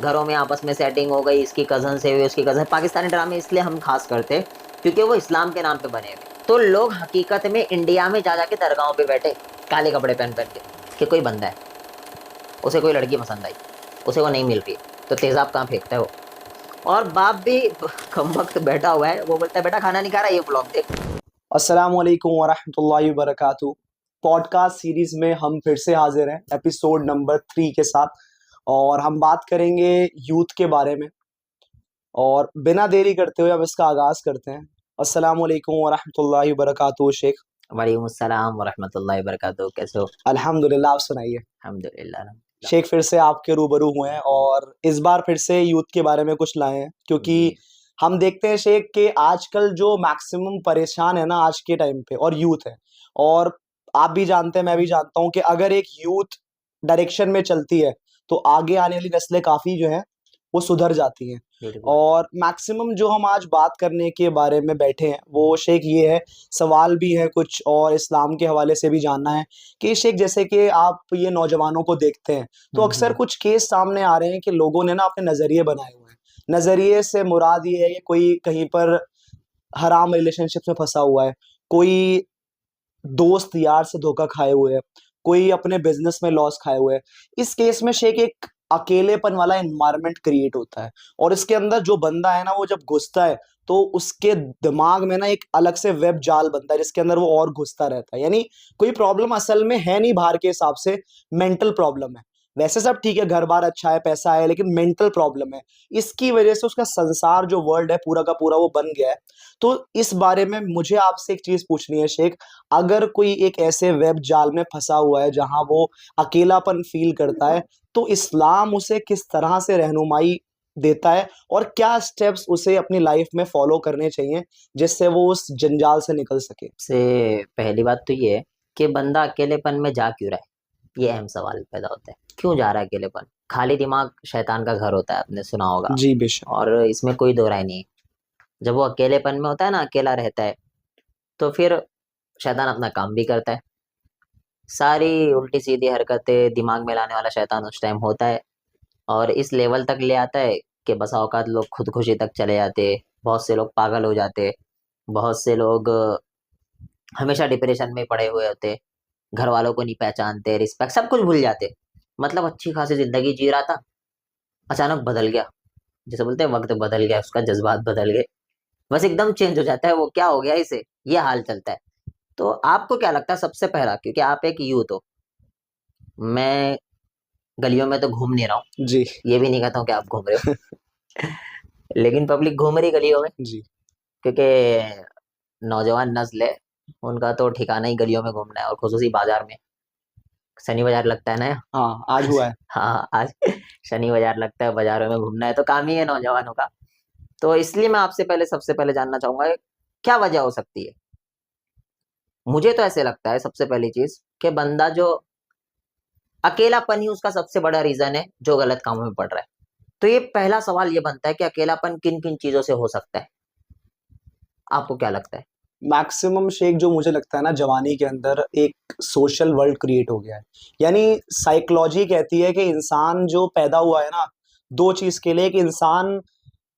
घरों में आपस में सेटिंग हो गई, इसकी कजन से हुई, उसकी कजन। पाकिस्तानी ड्रामे इसलिए हम खास करते हैं क्योंकि वो इस्लाम के नाम पे बने हुए। तो लोग हकीकत में इंडिया में जा जाके दरगाहों पे बैठे काले कपड़े पहन पहन के कि कोई बंदा है, उसे कोई लड़की पसंद आई, उसे वो नहीं मिल रही, तो तेजाब कहाँ फेंकता है वो। और बाप भी कम वक्त बैठा हुआ है, वो बोलता है बेटा खाना नहीं खा रहा, ये ब्लॉग देख। अस्सलाम वालेकुम वरहमतुल्लाहि वबरकातुहू। पॉडकास्ट सीरीज में हम फिर से हाजिर हैं एपिसोड नंबर 3 के साथ। और हम बात करेंगे यूथ के बारे में। और बिना देरी करते हुए हम इसका आगाज करते हैं। अस्सलाम वालेकुम वरहमतुल्लाहि वबरकातुहू शेख। वालेकुम अस्सलाम वरहमतुल्लाहि वबरकातुहू, कैसे हो? अल्हम्दुलिल्लाह, आप सुनाइए। अल्हम्दुलिल्लाह। शेख, फिर से आपके रूबरू हुए हैं और इस बार फिर से यूथ के बारे में कुछ लाए हैं, क्योंकि जी। हम देखते हैं शेख कि आजकल जो मैक्सिमम परेशान है ना आज के टाइम पे, और यूथ है। और आप भी जानते हैं, मैं भी जानता हूं कि अगर एक यूथ डायरेक्शन में चलती है तो आगे आने वाली नस्लें काफी जो है वो सुधर जाती हैं। बिल्कुल। और मैक्सिमम जो हम आज बात करने के बारे में बैठे हैं वो शेख ये है, सवाल भी है कुछ और इस्लाम के हवाले से भी जानना है कि शेख, जैसे कि आप ये नौजवानों को देखते हैं तो अक्सर हम्म। कुछ केस सामने आ रहे हैं कि लोगों ने ना अपने नजरिए बनाए हुए हैं। नजरिए से मुराद ये है कि कोई कहीं पर हराम रिलेशनशिप में फंसा हुआ है, कोई दोस्त यार से धोखा खाए हुए है, कोई अपने बिजनेस में लॉस खाए हुए है। इस केस में शेख एक अकेलेपन वाला एनवायरनमेंट क्रिएट होता है। और इसके अंदर जो बंदा है ना, वो जब घुसता है तो उसके दिमाग में ना एक अलग से वेब जाल बनता है जिसके अंदर वो और घुसता रहता है। यानी कोई प्रॉब्लम असल में है नहीं बाहर के हिसाब से, मेंटल प्रॉब्लम है। वैसे सब ठीक है, घर बार अच्छा है, पैसा है, लेकिन मेंटल प्रॉब्लम है। इसकी वजह से उसका संसार जो वर्ल्ड है पूरा का पूरा वो बन गया है। तो इस बारे में मुझे आपसे एक चीज पूछनी है शेख। अगर कोई एक ऐसे वेब जाल में फंसा हुआ है जहां वो अकेलापन फील करता है, तो इस्लाम उसे किस तरह से रहनुमाई देता है और क्या स्टेप्स उसे अपनी लाइफ में फॉलो करने चाहिए जिससे वो उस जंजाल से निकल सके? से पहली बात तो ये है कि बंदा अकेलेपन में जा क्यों रहा है, ये अहम सवाल पैदा होता है। क्यों जा रहा है अकेलेपन? खाली दिमाग शैतान का घर होता है, आपने सुना होगा। जी बेशक। और इसमें कोई दो राय नहीं है। जब वो अकेलेपन में होता है ना, अकेला रहता है, तो फिर शैतान अपना काम भी करता है। सारी उल्टी सीधी हरकतें दिमाग में लाने वाला शैतान उस टाइम होता है। और इस लेवल तक ले आता है कि बसा औकात लोग खुदकुशी तक चले जाते, बहुत से लोग पागल हो जाते, बहुत से लोग हमेशा डिप्रेशन में पड़े हुए होते, घर वालों को नहीं पहचानते, रिस्पेक्ट सब कुछ भूल जाते। मतलब अच्छी खासी जिंदगी जी रहा था, अचानक बदल गया। जैसे बोलते हैं वक्त बदल गया, उसका जज्बात बदल गए, बस एकदम चेंज हो जाता है। वो क्या हो गया इसे, ये हाल चलता है। तो आपको क्या लगता है सबसे पहला, क्योंकि आप एक यूथ हो, मैं गलियों में तो घूम नहीं रहा हूँ, जी। ये भी नहीं कहता हूँ कि आप घूम रहे हो, लेकिन पब्लिक घूम रही गलियों में, जी। क्योंकि नौजवान नस्ल है, उनका तो ठिकाना ही गलियों में घूमना है, और खुसूसी बाजार में। शनि बाजार लगता है ना यहाँ। हाँ, आज हुआ है। हाँ, आज शनि बाजार लगता है, बाजारों में घूमना है तो काम ही है नौजवानों का। तो इसलिए मैं आपसे पहले सबसे पहले जानना चाहूंगा क्या वजह हो सकती है। मुझे तो ऐसे लगता है सबसे पहली चीज कि बंदा जो अकेलापन ही उसका सबसे बड़ा रीजन है जो गलत कामों में पड़ रहा है। तो ये पहला सवाल ये बनता है कि अकेलापन किन किन चीजों से हो सकता है, आपको क्या लगता है? मैक्सिमम शेख, जो मुझे लगता है ना, जवानी के अंदर एक सोशल वर्ल्ड क्रिएट हो गया है। यानी साइकोलॉजी कहती है कि इंसान जो पैदा हुआ है ना, दो चीज के लिए, कि इंसान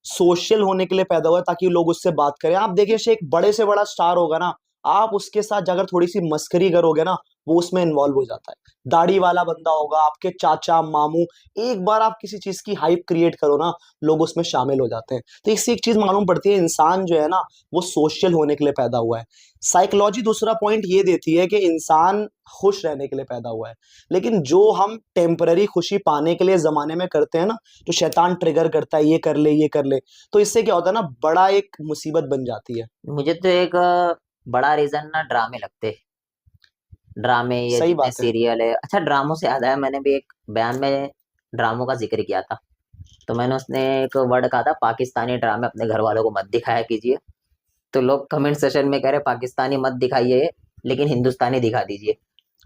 सोशल होने के लिए पैदा हुआ है ताकि लोग उससे बात करें। आप देखिए शेख, बड़े से बड़ा स्टार होगा ना, आप उसके साथ अगर थोड़ी सी मस्करी करोगे ना, वो उसमें इन्वॉल्व हो जाता है। दाढ़ी वाला बंदा होगा, आपके चाचा मामू, एक बार आप किसी चीज की हाइप क्रिएट करो ना, लोग उसमें शामिल हो जाते हैं। तो इससे एक चीज मालूम पड़ती है, इंसान जो है ना वो सोशल होने के लिए पैदा हुआ है। साइकोलॉजी दूसरा पॉइंट ये देती है कि इंसान खुश रहने के लिए पैदा हुआ है। लेकिन जो हम टेम्पररी खुशी पाने के लिए जमाने में करते हैं ना, जो शैतान ट्रिगर करता है, ये कर ले ये कर ले, तो इससे क्या होता है ना, बड़ा एक मुसीबत बन जाती है। मुझे तो एक बड़ा रीजन ना ड्रामे लगते हैं। ड्रामे, ये सही जितने बात है। सीरियल है। अच्छा, ड्रामों से याद आया, मैंने भी एक बयान में ड्रामों का जिक्र किया था। तो मैंने उसने एक वर्ड कहा था, पाकिस्तानी ड्रामे अपने घर वालों को मत दिखाया कीजिए। तो लोग कमेंट सेशन में कह रहे पाकिस्तानी मत दिखाइए, लेकिन हिंदुस्तानी दिखा दीजिए।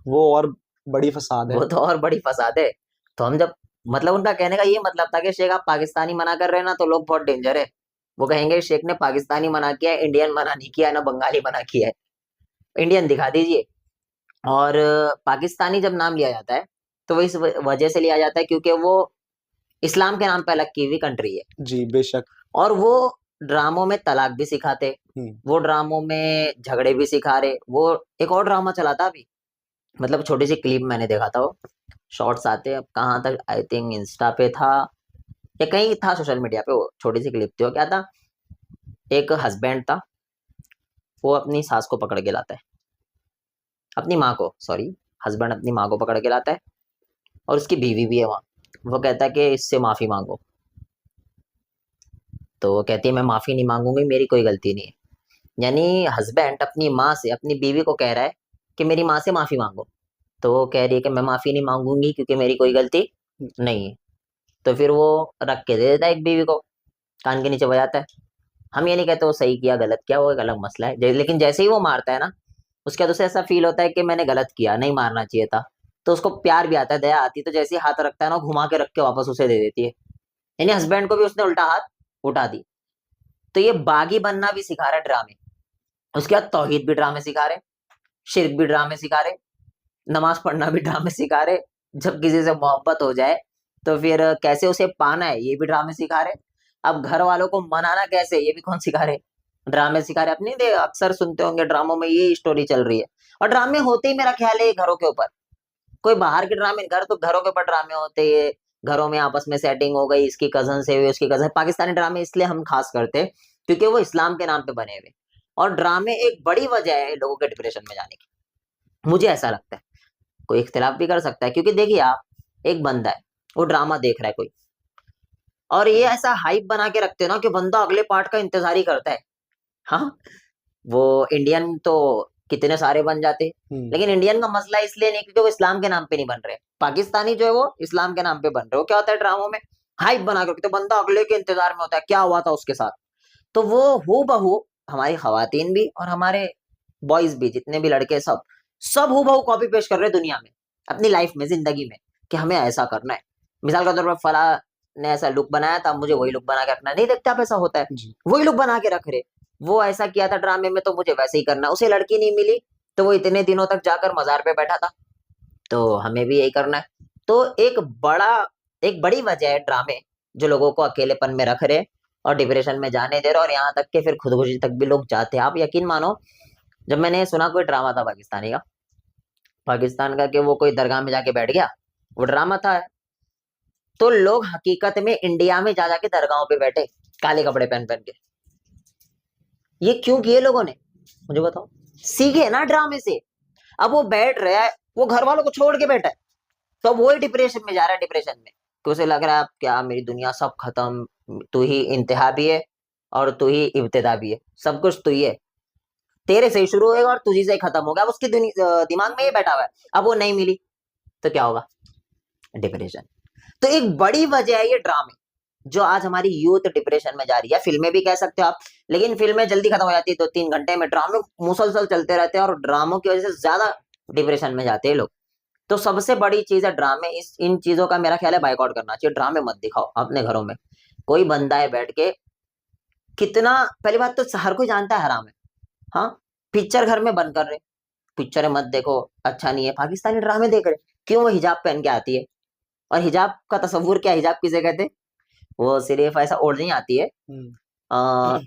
वो और बड़ी फसाद है। वो तो और बड़ी फसाद है। तो हम जब, मतलब उनका कहने का ये मतलब था कि शेख आप पाकिस्तानी मना कर रहे हैं ना, तो लोग बहुत डेंजर है। वो कहेंगे शेख ने पाकिस्तानी मना किया है, इंडियन मना नहीं किया है, ना बंगाली मना किया है, इंडियन दिखा दीजिए। और पाकिस्तानी जब नाम लिया जाता है तो वो इस वजह से लिया जाता है क्योंकि वो इस्लाम के नाम पे अलग की हुई कंट्री है, जी बेशक। और वो ड्रामों में तलाक भी सिखाते, वो ड्रामों में झगड़े भी सिखा रहे। वो एक और ड्रामा चला था अभी, मतलब छोटी सी क्लिप मैंने देखा था, वो शॉर्ट्स आते हैं अब कहाँ तक, आई थिंक इंस्टा पे था या कहीं था सोशल मीडिया पे, वो छोटी सी क्लिप थी। वो क्या था, एक हस्बैंड था, वो अपनी सास को पकड़ के लाता है, अपनी माँ को, सॉरी, हस्बैंड अपनी माँ को पकड़ के लाता है, और उसकी बीवी भी है वहाँ। वो कहता है कि इससे माफी मांगो, तो वो कहती है मैं माफी नहीं मांगूंगी, मेरी कोई गलती नहीं है। यानी हस्बैंड अपनी माँ से, अपनी बीवी को कह रहा है कि मेरी माँ से माफी मांगो, तो वो कह रही है कि मैं माफी नहीं मांगूंगी क्योंकि मेरी कोई गलती नहीं है। तो फिर वो रख के दे देता है एक बीवी को, कान के नीचे बजाता है। हम ये नहीं कहते वो सही किया गलत किया, वो एक अलग मसला है। लेकिन जैसे ही वो मारता है ना, उसके बाद उसे ऐसा फील होता है कि मैंने गलत किया, नहीं मारना चाहिए था। तो उसको प्यार भी आता है, दया आती है, तो जैसे ही हाथ रखता है ना, वो घुमा के रख के वापस उसे दे देती है। यानी हस्बैंड को भी उसने उल्टा हाथ उठा दी। तो ये बागी बनना भी सिखा रहा है ड्रामे। उसके बाद तौहीद भी ड्रामे सिखा रहे, शिर्क भी ड्रामे सिखा रहे, नमाज पढ़ना भी ड्रामे सिखा रहे, जब किसी से मोहब्बत हो जाए तो फिर कैसे उसे पाना है ये भी ड्रामे सिखा रहे। अब घर वालों को मनाना कैसे, ये भी कौन सिखा रहे, ड्रामे सिखा रहे। अपने दे अक्सर सुनते होंगे ड्रामों में ये स्टोरी चल रही है, और ड्रामे होते ही मेरा ख्याल है घरों के ऊपर। कोई बाहर के ड्रामे, घर तो घरों के ऊपर ड्रामे होते हैं, घरों में आपस में सेटिंग हो गई, इसकी कजन से हुई, उसकी कजन। पाकिस्तानी ड्रामे इसलिए हम खास करते हैं क्योंकि वो इस्लाम के नाम पे बने हुए, और ड्रामे एक बड़ी वजह है लोगों के डिप्रेशन में जाने की, मुझे ऐसा लगता है। कोई इख्तिलाफ भी कर सकता है, क्योंकि देखिए आप, एक बंदा है, वो ड्रामा देख रहा है कोई, और ये ऐसा हाइप बना के रखते हो ना कि बंदा अगले पार्ट का इंतजार ही करता है। हाँ, वो इंडियन तो कितने सारे बन जाते, लेकिन इंडियन का मसला इसलिए नहीं क्योंकि वो इस्लाम के नाम पे नहीं बन रहे। पाकिस्तानी जो है वो इस्लाम के नाम पे बन रहे हो। क्या होता है ड्रामों में, हाइप बना के रखते, तो बंदा अगले के इंतजार में होता है क्या हुआ था उसके साथ। तो वो हू बहू हमारी खवातीन भी और हमारे बॉयज भी, जितने भी लड़के, सब सब हू बहू कॉपी पेस्ट कर रहे हैं दुनिया में, अपनी लाइफ में, जिंदगी में, कि हमें ऐसा करना है। मिसाल के तौर पर फला ने ऐसा लुक बनाया था, मुझे वही लुक बना के रखना है। नहीं देखते आप, ऐसा होता है, वही लुक बना के रख रहे। वो ऐसा किया था ड्रामे में, तो मुझे वैसे ही करना। उसे लड़की नहीं मिली तो वो इतने दिनों तक जाकर मजार पे बैठा था, तो हमें भी यही करना है। तो एक बड़ी वजह है ड्रामे, जो लोगों को अकेलेपन में रख रहे और डिप्रेशन में जाने दे रहे, और यहाँ तक के फिर खुदकुशी तक भी लोग जाते हैं। आप यकीन मानो, जब मैंने सुना कोई ड्रामा था पाकिस्तानी का, पाकिस्तान का, कि वो कोई दरगाह में जाके बैठ गया, वो ड्रामा था, तो लोग हकीकत में इंडिया में जा जाके दरगाहों पे बैठे, काले कपड़े पहन पहन के। ये क्यों किए लोगों ने, मुझे बताओ। सीखे ना ड्रामे से। अब वो बैठ रहा है, वो घर वालों को छोड़ के बैठा है, तो अब वही डिप्रेशन में जा रहा है, डिप्रेशन में, तो उसे लग रहा है अब क्या, मेरी दुनिया सब खत्म, तू ही इंतहा भी है और तू ही इब्तिदा भी है, सब कुछ तू ही है, तेरे से ही शुरू होएगा और तुझी से ही खत्म होगा। अब उसके दिमाग में ये बैठा हुआ है। अब वो नहीं मिली तो क्या होगा, डिप्रेशन। तो एक बड़ी वजह है ये ड्रामे, जो आज हमारी यूथ डिप्रेशन में जा रही है। फिल्में भी कह सकते हो आप, लेकिन फिल्में जल्दी खत्म हो जाती है 2-3 घंटे में, ड्रामे मुसलसल चलते रहते हैं, और ड्रामों की वजह से ज्यादा डिप्रेशन में जाते हैं लोग। तो सबसे बड़ी चीज है ड्रामे। इन चीजों का मेरा ख्याल है बाइकआउट करना चाहिए। ड्रामे मत दिखाओ अपने घरों में। कोई बंदा है बैठ के, कितना, पहली बात तो हर कोई जानता है हराम है, हाँ, पिक्चर घर में बंद कर रहे, पिक्चर मत देखो, अच्छा नहीं है। पाकिस्तानी ड्रामे देख रहे, क्यों, वो हिजाब पहन के आती है, और हिजाब का तस्वुर क्या, हिजाब किसे कहते हैं, वो सिर्फ ऐसा ओढ़नी आती है,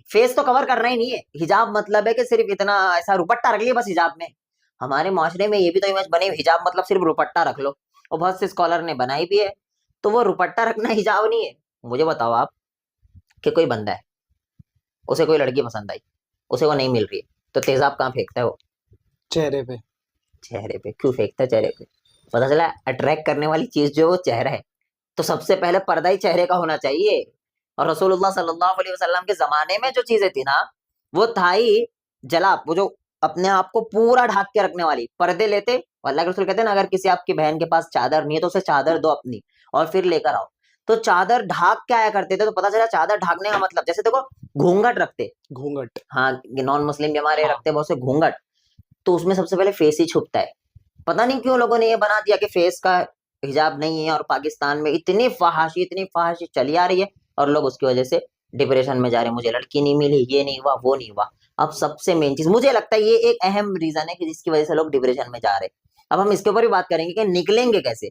फेस तो कवर करना ही नहीं है। हिजाब मतलब है कि सिर्फ इतना ऐसा रुपट्टा रख लिया बस हिजाब में। हमारे माशरे में ये भी तो इमेज बनी, हिजाब मतलब सिर्फ रुपट्टा रख लो, और बहुत से स्कॉलर ने बनाई भी है। तो वो रुपट्टा रखना हिजाब नहीं है। मुझे बताओ आप, कि कोई बंदा है, उसे कोई लड़की पसंद आई, उसे वो नहीं मिल रही है, तो तेजाब कहाँ फेंकता है वो, चेहरे पे। चेहरे पे। क्यों फेंकता है चेहरे पे, पता चला अट्रैक्ट करने वाली चीज जो है वो चेहरा है, तो सबसे पहले पर्दा ही चेहरे का होना चाहिए। और रसूलुल्लाह सल्लल्लाहु अलैहि वसल्लम के जमाने में जो चीजें थी ना, वो था ही जलाब, वो जो अपने आप को पूरा ढक के रखने वाली, पर्दे लेते। और अल्लाह के रसूल कहते हैं ना, अगर किसी आपकी बहन के पास चादर नहीं है तो उसे चादर दो अपनी, और फिर लेकर आओ। तो चादर ढाक के आया करते थे। तो पता चला चादर ढाकने का मतलब, जैसे देखो घूंघट रखते, घूंघट। हाँ, नॉन मुस्लिम भी हमारे रखते बहुत से घूंघट, तो उसमें सबसे पहले फेस ही छुपता है। पता नहीं क्यों लोगों ने ये बना दिया कि फेस का हिजाब नहीं है, और पाकिस्तान में इतनी फहाशी चली आ रही है, और लोग उसकी वजह से डिप्रेशन में जा रहे हैं। मुझे लड़की नहीं मिली, ये नहीं हुआ, वो नहीं हुआ। अब सबसे मेन चीज मुझे लगता है ये एक अहम रीजन है कि जिसकी वजह से लोग डिप्रेशन में जा रहे हैं। अब हम इसके ऊपर भी बात करेंगे कि निकलेंगे कैसे।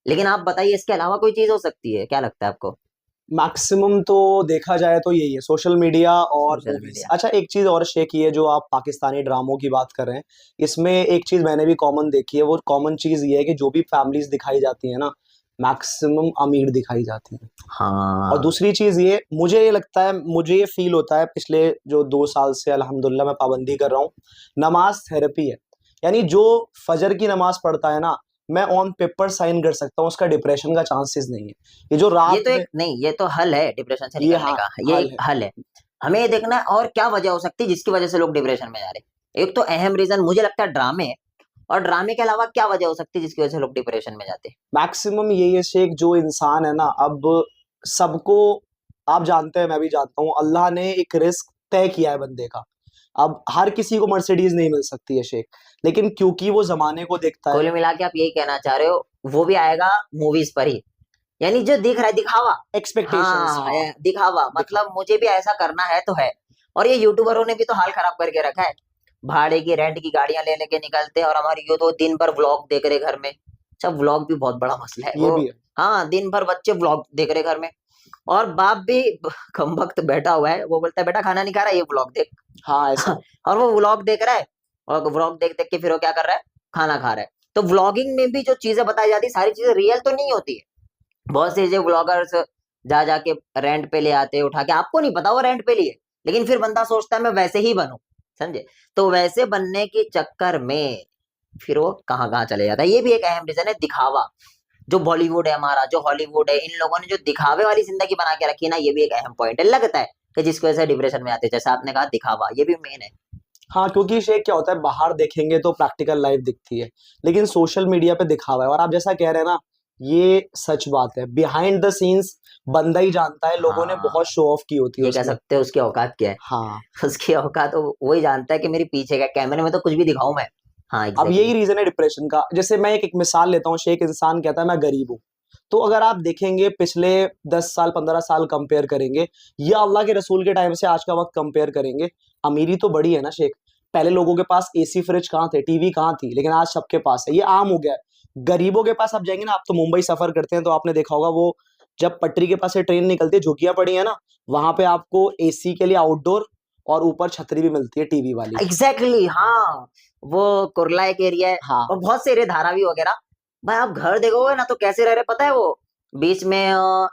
लेकिन आप बताइए इसके अलावा कोई चीज हो सकती है, क्या लगता है आपको? मैक्सिमम तो देखा जाए तो यही है, सोशल मीडिया और सोशल मूवीज। मीडिया। अच्छा, एक चीज और शेख, ये जो आप पाकिस्तानी ड्रामों की बात कर रहे हैं, इसमें एक चीज मैंने भी कॉमन देखी है। वो कॉमन चीज ये है कि जो भी फैमिलीज दिखाई जाती है ना, मैक्सिमम अमीर दिखाई जाती है। और हाँ। दूसरी चीज ये, मुझे ये लगता है, मुझे ये फील होता है, पिछले जो 2 साल से अल्हम्दुलिल्लाह मैं पाबंदी कर रहा हूँ, नमाज थेरेपी है। यानी जो फजर की नमाज पढ़ता है ना, मैं ऑन पेपर साइन कर सकता हूँ उसका डिप्रेशन का चांसेस नहीं है। ये जो ये रात तो में, एक नहीं, ये तो हल है डिप्रेशन से ये निकलने हाँ का, ये हाल एक है। हल है। हमें ये देखना है और क्या वजह हो सकती है जिसकी वजह से लोग डिप्रेशन में जा रहे हैं। एक तो अहम रीजन मुझे लगता है ड्रामे है, और ड्रामे के अलावा क्या वजह हो सकती है जिसकी वजह से लोग डिप्रेशन में जाते हैं? मैक्सिमम यही है शेख, जो इंसान है ना, अब सबको, आप जानते हैं, मैं भी जानता हूँ, अल्लाह ने एक रिस्क तय किया है बंदे का। अब हर किसी को मर्सिडीज नहीं मिल सकती है शेख, लेकिन क्योंकि वो जमाने को देखता है। कुल मिला के आप यही कहना चाह रहे हो, वो भी आएगा मूवीज पर ही, यानी जो दिख रहा है दिखावा। एक्सपेक्टेशंस, हाँ, हाँ। दिखावा दिखा, मतलब मुझे भी ऐसा करना है तो है। और ये यूट्यूबरों ने भी तो हाल खराब करके रखा है, भाड़े की रेंट की गाड़ियां ले लेके निकलते हैं, और हमारी यूथ वो दिन भर व्लॉग देख रहे घर में। अच्छा, व्लॉग भी बहुत बड़ा मसला है ये वो। भी है। हाँ, दिन भर बच्चे व्लॉग देख रहे घर में, और बाप भी कम वक्त बैठा हुआ है, वो बोलता है बेटा खाना नहीं खा रहा, ये व्लॉग देख। हाँ, ऐसा है। और वो व्लॉग देख रहा है, और व्लॉग देख देख के फिर वो क्या कर रहा है, खाना खा रहा है। तो व्लॉगिंग में भी जो चीजें बताई जाती है, सारी चीजें रियल तो नहीं होती है। बहुत से जो व्लॉगर्स जा जाके रेंट पे ले आते हैं उठा के, आपको नहीं पता वो रेंट पे लिए, लेकिन फिर बंदा सोचता है मैं वैसे ही बनूं, समझे? तो वैसे बनने के चक्कर में फिर वो कहाँ कहाँ चले जाता है। ये भी एक अहम रीजन है, दिखावा। जो बॉलीवुड है हमारा, जो हॉलीवुड है, इन लोगों ने जो दिखावे वाली जिंदगी बना के रखी है ना, ये भी एक अहम पॉइंट है लगता है, कि जिसकी वजह से डिप्रेशन में आते हैं। जैसा आपने कहा दिखावा, ये भी मेन है। हाँ, क्योंकि शेख क्या होता है, बाहर देखेंगे तो प्रैक्टिकल लाइफ दिखती है, लेकिन सोशल मीडिया पे दिखावा है। और आप जैसा कह रहे हैं ना, ये सच बात है, बिहाइंड द सीन्स बंदा ही जानता है, लोगों ने हाँ, बहुत शो ऑफ की होती है ये कह उसमें। सकते हो उसकी औकात क्या है। हाँ। उसकी औकात तो वही जानता है कि मेरी पीछे का कैमरे में तो कुछ भी दिखाऊं मैं। हाँ, अब एग्जैक्टली यही रीजन है डिप्रेशन का। जैसे मैं एक मिसाल लेता हूँ शेख, इंसान कहता है मैं गरीब हूँ, तो अगर आप देखेंगे पिछले 10 साल 15 साल कंपेयर करेंगे, या अल्लाह के रसूल के टाइम से आज का वक्त कंपेयर करेंगे, अमीरी तो बड़ी है ना शेख। पहले लोगों के पास एसी फ्रिज कहाँ थे, टीवी कहाँ थी, लेकिन आज सबके पास है, ये आम हो गया है। गरीबों के पास आप जाएंगे ना, आप तो मुंबई सफर करते हैं तो आपने देखा होगा, वो जब पटरी के पास से ट्रेन निकलती है, झुग्गियां पड़ी है ना, वहां पे आपको एसी के लिए आउटडोर और ऊपर छतरी भी मिलती है टीवी वाली। एग्जैक्टली, हाँ। वो कुरला एक एरिया है, हाँ, और बहुत से एरिया धारावी वगैरह। भाई आप घर देखोगे ना तो कैसे रह रहे पता है वो, बीच में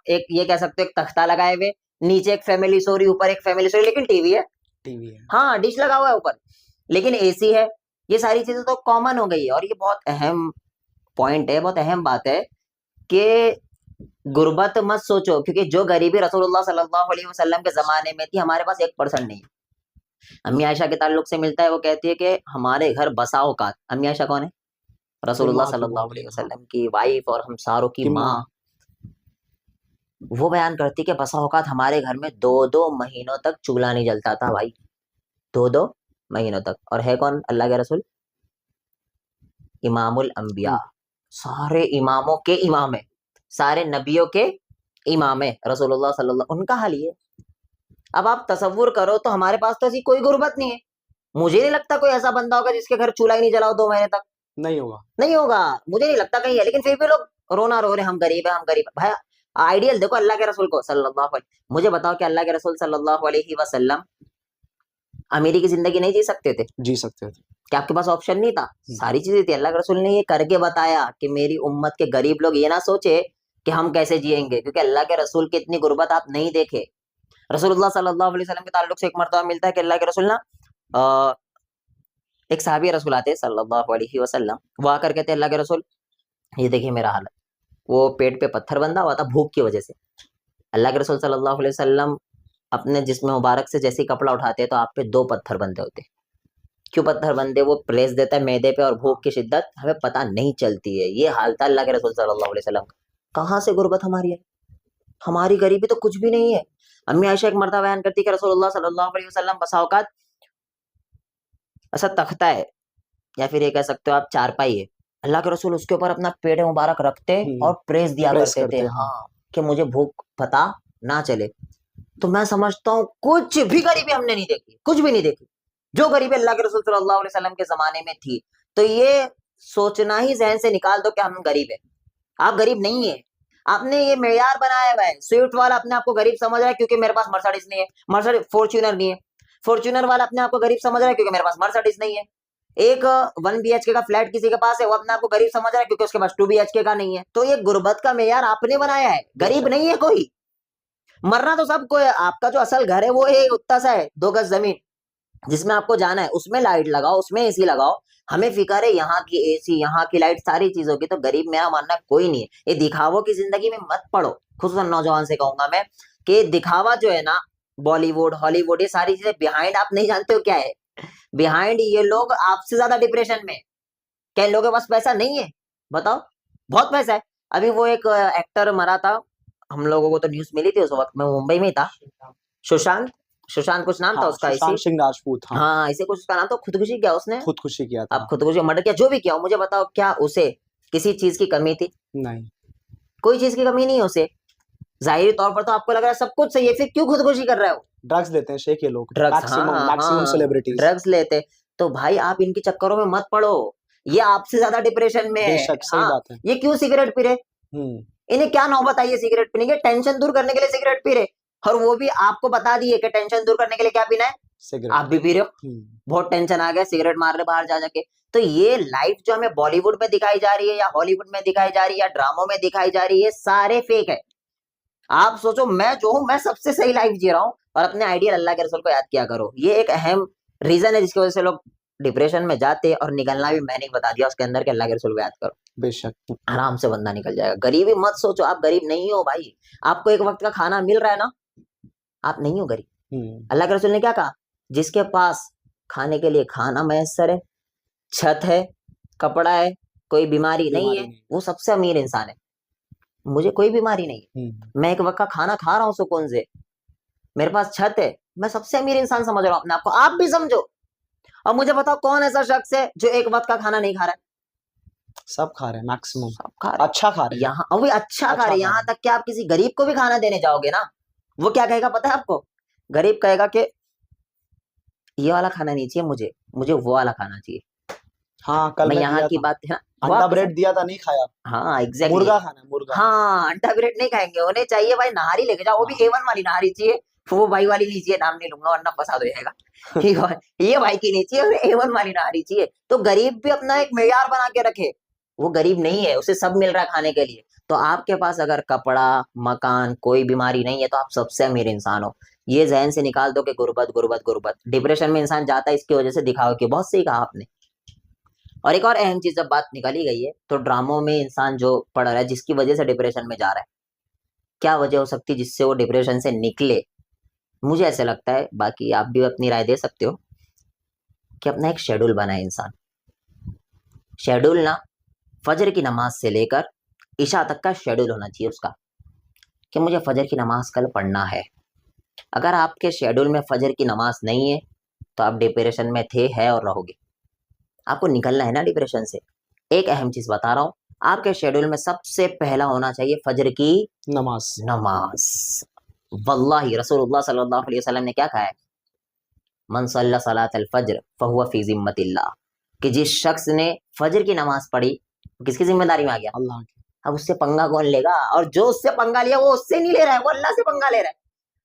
एक ये कह सकते हो एक तख्ता लगाए हुए, नीचे एक फैमिली सो रही, ऊपर एक फैमिली सो रही, लेकिन टीवी है। टीवी है। हाँ, डिश लगा हुआ है ऊपर, लेकिन एसी है। ये सारी चीजें तो कॉमन हो गई है, और ये बहुत अहम पॉइंट है, बहुत अहम बात है कि गुर्बत मत सोचो, क्योंकि जो गरीबी रसूलुल्लाह सल्लल्लाहु अलैहि वसल्लम के जमाने में थी, हमारे पास 1% नहीं है। अम्मी आयशा के ताल्लुक से मिलता है, वो कहती है कि हमारे घर बसा औकात। अम्मी आयशा कौन है? अपनी रसूलुल्लाह माँ की सल्लल्लाहु बोल रही अलैहि है, हाँ। वसल्लम की वाइफ और हम सारों की कि माँ। माँ। वो बयान करती कि बसा औकात हमारे घर में 2-2 महीनों तक चूल्हा नहीं जलता था भाई, 2-2 महीनों तक। और है कौन अल्लाह के रसूल? इमामुल अंबिया, सारे इमामों के इमाम है, सारे नबियों के इमाम है रसूलुल्लाह सल्लल्लाहु, उनका हाल ये है। अब आप तसव्वुर करो, तो हमारे पास तो ऐसी कोई गुर्बत नहीं है। मुझे नहीं लगता कोई ऐसा बंदा होगा जिसके घर चूल्हा ही नहीं जलाओ 2 महीने तक। नहीं होगा। नहीं होगा, मुझे नहीं लगता कहीं है, लेकिन फिर भी लोग रोना रो रहे, हम गरीब है, हम गरीब है। भाई आइडियल देखो अल्लाह के रसूल को सल्लल्लाहु अलैहि, मुझे बताओ कि अल्लाह के रसूल सल्लल्लाहु अलैहि वसल्लम अमीरी की जिंदगी नहीं जी सकते थे? जी सकते थे। क्या आपके पास ऑप्शन नहीं था? सारी चीजें थी। अल्लाह के रसूल ने ये करके बताया कि मेरी उम्मत के गरीब लोग ये ना सोचे कि हम कैसे जिएंगे, क्योंकि अल्लाह के रसूल की इतनी गुर्बत आप नहीं देखे। रसूलुल्लाह सल्लल्लाहु अलैहि वसल्लम के ताल्लुक से एक मर्तबा मिलता है कि अल्लाह के रसूल ना, अ, एक साहबी रसूल आते हैं सल्लल्लाहु अलैहि वसल्लम, वो आकर कहते हैं अल्लाह के रसूल, ये देखिए मेरा हाल है। वो पेट पे पत्थर बंधा हुआ था भूख की वजह से। अल्लाह के रसूल सल्लल्लाहु अलैहि वसल्लम अपने जिस्म मुबारक से जैसे ही कपड़ा उठाते हैं तो आप पे 2 पत्थर बंधे होते हैं। क्यों पत्थर बंधे? वो प्रेस देता है मैदे पे, और भूख की शिद्दत हमें पता नहीं चलती है। ये हाल था अल्लाह के रसूल सल्लल्लाहु अलैहि वसल्लम का। कहाँ से गुर्बत हमारी है? हमारी गरीबी तो कुछ भी नहीं है। अम्मी आयशा एक मर्तबा बयान करती है कि रसूलुल्लाह सल्लल्लाहु अलैहि वसल्लम बसा औकात ऐसा तख्ता है, या फिर ये कह सकते हो आप चारपाई है, अल्लाह के रसूल उसके ऊपर अपना पेट मुबारक रखते और प्रेस दिया प्रेस करते थे, करते, हाँ। हाँ, कि मुझे भूख पता ना चले। तो मैं समझता हूँ कुछ भी गरीबी हमने नहीं देखी, कुछ भी नहीं देखी जो गरीबी अल्लाह के रसूल सल्लल्लाहु अलैहि वसल्लम के जमाने में थी। तो ये सोचना ही जहन से निकाल दो कि हम गरीब है। आप गरीब नहीं है। आपने ये मेयार बनाया हुआ है, स्विफ्ट वाला अपने आप को गरीब समझ रहा है क्योंकि मेरे पास मर्सिडीज नहीं है, मर्सिडीज फॉर्च्यूनर नहीं है, फॉर्च्यूनर वाला अपने आप को गरीब समझ रहा है क्योंकि मेरे पास मर्सिडीज नहीं है। एक 1 BHK का फ्लैट किसी के पास है, वो अपने आप को गरीब समझ रहा है क्योंकि उसके पास 2 BHK का नहीं है। तो ये गुर्बत का मेयार आपने बनाया है, गरीब नहीं है कोई। मरना तो सबको है। आपका जो असल घर है वो है उतना सा है, 2 गज जमीन जिसमें आपको जाना है, उसमें लाइट लगाओ, उसमें एसी लगाओ। हमें फिक्र है यहाँ की एसी, यहाँ की लाइट, सारी चीजों की। तो गरीब मेरा मानना कोई नहीं है। ये दिखावों की जिंदगी में मत पड़ो। खुद नौजवान से कहूंगा मैं कि दिखावा जो है ना, बॉलीवुड हॉलीवुड, ये सारी चीजें बिहाइंड आप नहीं जानते हो क्या है। बिहाइंड ये लोग आपसे ज्यादा डिप्रेशन में। क्या इन लोगों के पास पैसा नहीं है? बताओ, बहुत पैसा है। अभी वो एक एक्टर मरा था, हम लोगों को तो न्यूज मिली थी, उस वक्त मैं मुंबई में ही था। सुशांत, सुशांत कुछ नाम था हाँ, उसका, सुशांत इसी सिंह राजपूत, हाँ, हाँ ऐसे कुछ उसका नाम। तो खुदकुशी किया उसने। खुदकुशी किया अब था। खुदकुशी मर्डर किया, जो भी किया हो, मुझे बताओ क्या उसे किसी चीज की कमी थी? नहीं, कोई चीज की कमी नहीं है उसे। जाहिर तौर पर तो आपको लग रहा है सब कुछ सही है, फिर क्यों खुदकुशी कर रहे हो? ड्रग्स देते हैं शेख ये लोग, ड्रग्स, मैक्सिमम हाँ मैक्सिमम हाँ, सेलिब्रिटीज। ड्रग्स लेते। तो भाई आप इनके चक्करों में मत पड़ो, ये आपसे ज्यादा डिप्रेशन में है। बेशक सही हाँ, बात है। ये क्यों सिगरेट पी रहे? इन्हें क्या नौबत आई है सिगरेट पीने की? टेंशन दूर करने के लिए सिगरेट पी रहे, और वो भी आपको बता दिए कि टेंशन दूर करने के लिए क्या पीना है। सिगरेट। आप भी पी रहे हो, बहुत टेंशन आ गया, सिगरेट मार रहे बाहर जा जाके। तो ये लाइफ जो हमें बॉलीवुड में दिखाई जा रही है, या हॉलीवुड में दिखाई जा रही है, या ड्रामों में दिखाई जा रही है, सारे फेक है। आप सोचो, मैं जो हूं, मैं सबसे सही लाइफ जी रहा हूं, और अपने आइडियल अल्लाह के रसूल को याद किया करो। ये एक अहम रीजन है जिसकी वजह से लोग डिप्रेशन में जाते, और निकलना भी मैंने बता दिया उसके अंदर के अल्लाह के रसूल को याद करो, बेशक। आराम से बंदा निकल जाएगा। गरीबी मत सोचो, आप गरीब नहीं हो भाई। आपको एक वक्त का खाना मिल रहा है ना, आप नहीं हो गरीब। अल्लाह के रसूल ने क्या कहा? जिसके पास खाने के लिए खाना मैसर है, छत है, कपड़ा है, कोई बीमारी नहीं है, वो सबसे अमीर इंसान है। मुझे कोई बीमारी नहीं है, मैं एक वक्त का खाना खा रहा हूँ सुकून से, मेरे पास छत है, मैं सबसे अमीर इंसान समझ रहा हूँ अपने आप को। आप भी समझो। और मुझे बताओ कौन ऐसा शख्स है जो एक वक्त का खाना नहीं खा रहा है? सब खा रहे हैं, मैक्सिमम सब खा रहे हैं। अच्छा खा रहे हैं। यहाँ और भी अच्छा खा रहे हैं, यहाँ तक कि आप किसी गरीब को भी खाना देने जाओगे ना, वो क्या कहेगा पता है आपको? गरीब कहेगा कि ये वाला खाना नहीं चाहिए मुझे, मुझे वो वाला खाना चाहिए। हाँ, कल मैं मैं यहाँ दिया की था, बात है ना, वो अंडा आपके साथ। ब्रेड दिया था, नहीं खाया। हाँ एग्जैक्टली, मुर्गा खाना है, मुर्गा। हाँ अंडा ब्रेड नहीं खाएंगे, उन्हें चाहिए भाई नहारी लेके जाओ, वो भी हाँ। A1 वाली नहारी चाहिए। वो भाई वाली नहीं चाहिए, नाम नहीं लूंगा वरना फसाद हो जाएगा। ठीक है, ये भाई की नहीं चाहिए, उन्हें A1 वाली नहारी चाहिए। तो गरीब भी अपना एक मेयार बना के रखे, वो गरीब नहीं है, उसे सब मिल रहा है खाने के लिए। तो आपके पास अगर कपड़ा, मकान, कोई बीमारी नहीं है, तो आप सबसे अमीर इंसान हो। ये जहन से निकाल दो कि गुर्बत गुर्बत गुर्बत। डिप्रेशन में इंसान जाता है इसकी वजह से, दिखाओ कि बहुत सही कहा आपने। और एक और अहम चीज, जब बात निकाली गई है, तो ड्रामों में इंसान जो पढ़ रहा है, जिसकी वजह से डिप्रेशन में जा रहा है, क्या वजह हो सकती है जिससे वो डिप्रेशन से निकले? मुझे ऐसे लगता है, बाकी आप भी अपनी राय दे सकते हो, कि अपना एक शेड्यूल बनाए इंसान। शेड्यूल ना, फजर की नमाज से लेकर इशा तक का शेड्यूल होना चाहिए उसका, कि मुझे फजर की नमाज कल पढ़ना है। अगर आपके शेड्यूल में फजर की नमाज नहीं है, तो आप डिप्रेशन में थे, है और रहोगे। आपको निकलना है ना डिप्रेशन से। एक अहम चीज बता रहा हूं, आपके शेड्यूल में सबसे पहला होना चाहिए फजर की नमाज। नमाज। वल्लाही रसूलुल्लाह सल्लल्लाहु अलैहि वसल्लम ने क्या कहा है? मन सल्ला सलातल फज्र फहुवा फी जिम्मतिल्लाह, कि जिस शख्स ने फजर की नमाज पढ़ी, किसकी जिम्मेदारी में आ गया? अल्लाह की। अब उससे पंगा कौन लेगा? और जो उससे पंगा लिया वो उससे नहीं ले रहा है, वो अल्लाह से पंगा ले रहा है।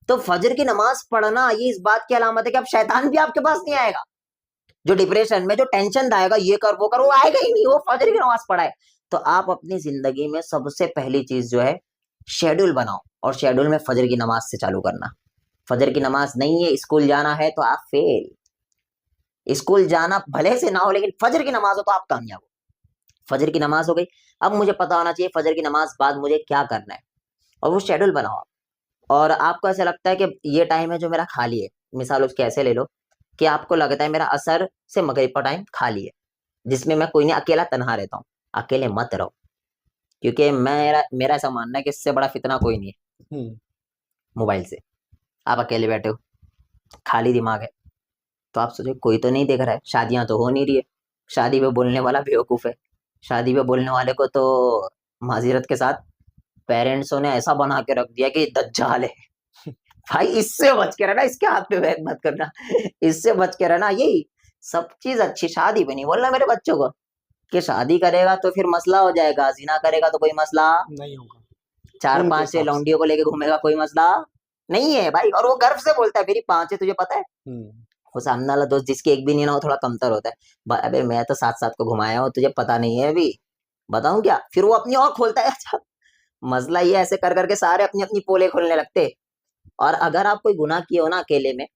तो फजर की नमाज पढ़ना ये इस बात की अलामत है कि अब शैतान भी आपके पास नहीं आएगा। जो डिप्रेशन में जो टेंशन आएगा, ये कर वो कर, वो आएगा ही नहीं, वो फजर की नमाज पढ़ा है। तो आप अपनी जिंदगी में सबसे पहली चीज जो है, शेड्यूल बनाओ, और शेड्यूल में फजर की नमाज से चालू करना। फजर की नमाज नहीं है, स्कूल जाना है, तो आप फेल। स्कूल जाना भले से ना हो, लेकिन फजर की नमाज हो तो आप कामयाब हो। फजर की नमाज हो गई, अब मुझे पता होना चाहिए फजर की नमाज बाद मुझे क्या करना है, और वो शेड्यूल बनाओ आप। और आपको ऐसा लगता है कि ये टाइम है जो मेरा खाली है, मिसाल उसके ऐसे ले लो कि आपको लगता है मेरा असर से मगरिब का टाइम खाली है, जिसमें मैं कोई नहीं, अकेला तनहा रहता हूँ। अकेले मत रहो, क्योंकि मेरा मेरा ऐसा मानना है कि इससे बड़ा फितना कोई नहीं है मोबाइल से। आप अकेले बैठे हो, खाली दिमाग है, तो आप सोचो कोई तो नहीं देख रहा है, शादियां तो हो नहीं रही है, शादी पे बोलने वाला बेवकूफ है। शादी पे बोलने वाले को तो माजिरत के साथ पेरेंट्सों ने ऐसा बना के रख दिया कि दज्जाल है। भाई इससे बच के रहना, इसके हाथ पे बैठ मत करना, इससे बच के रहना। यही सब चीज अच्छी, शादी पे नहीं बोलना मेरे बच्चों को, कि शादी करेगा तो फिर मसला हो जाएगा, जिना करेगा तो कोई मसला, नहीं होगा चार उनके पांच से हिसाब से। लौंडियों को लेके घूमेगा कोई मसला नहीं है भाई। और वो गर्व से बोलता है मेरी पांच है, तुझे पता है। वो सामने वाला दोस्त जिसकी एक भी नहीं ना, वो थोड़ा कमतर होता है। अबे मैं तो सात सात को घुमाया हूँ, तुझे पता नहीं है अभी, बताऊं क्या? फिर वो अपनी और खोलता है। अच्छा, मसला ये ऐसे कर करके सारे अपनी अपनी पोले खोलने लगते। और अगर आप कोई गुनाह किए हो ना अकेले में,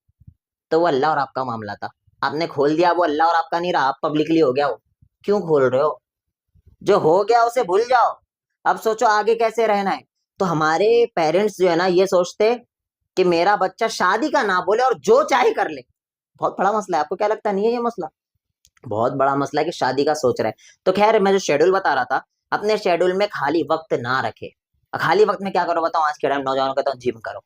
तो वो अल्लाह और आपका मामला था। आपने खोल दिया, वो अल्लाह और आपका नहीं रहा, आप पब्लिकली हो गया। वो क्यों खोल रहे हो? जो हो गया उसे भूल जाओ, अब सोचो आगे कैसे रहना है। तो हमारे पेरेंट्स जो है ना, ये सोचते कि मेरा बच्चा शादी का ना बोले और जो चाहे कर ले। बहुत बड़ा मसला है, आपको क्या लगता नहीं है ये मसला? बहुत बड़ा मसला है कि शादी का सोच रहे हैं। तो खैर, मैं जो शेड्यूल बता रहा था, अपने शेड्यूल में खाली वक्त ना रखे। खाली वक्त में क्या करो बताओ? आज के टाइम नौजवानों को, तो जिम करो।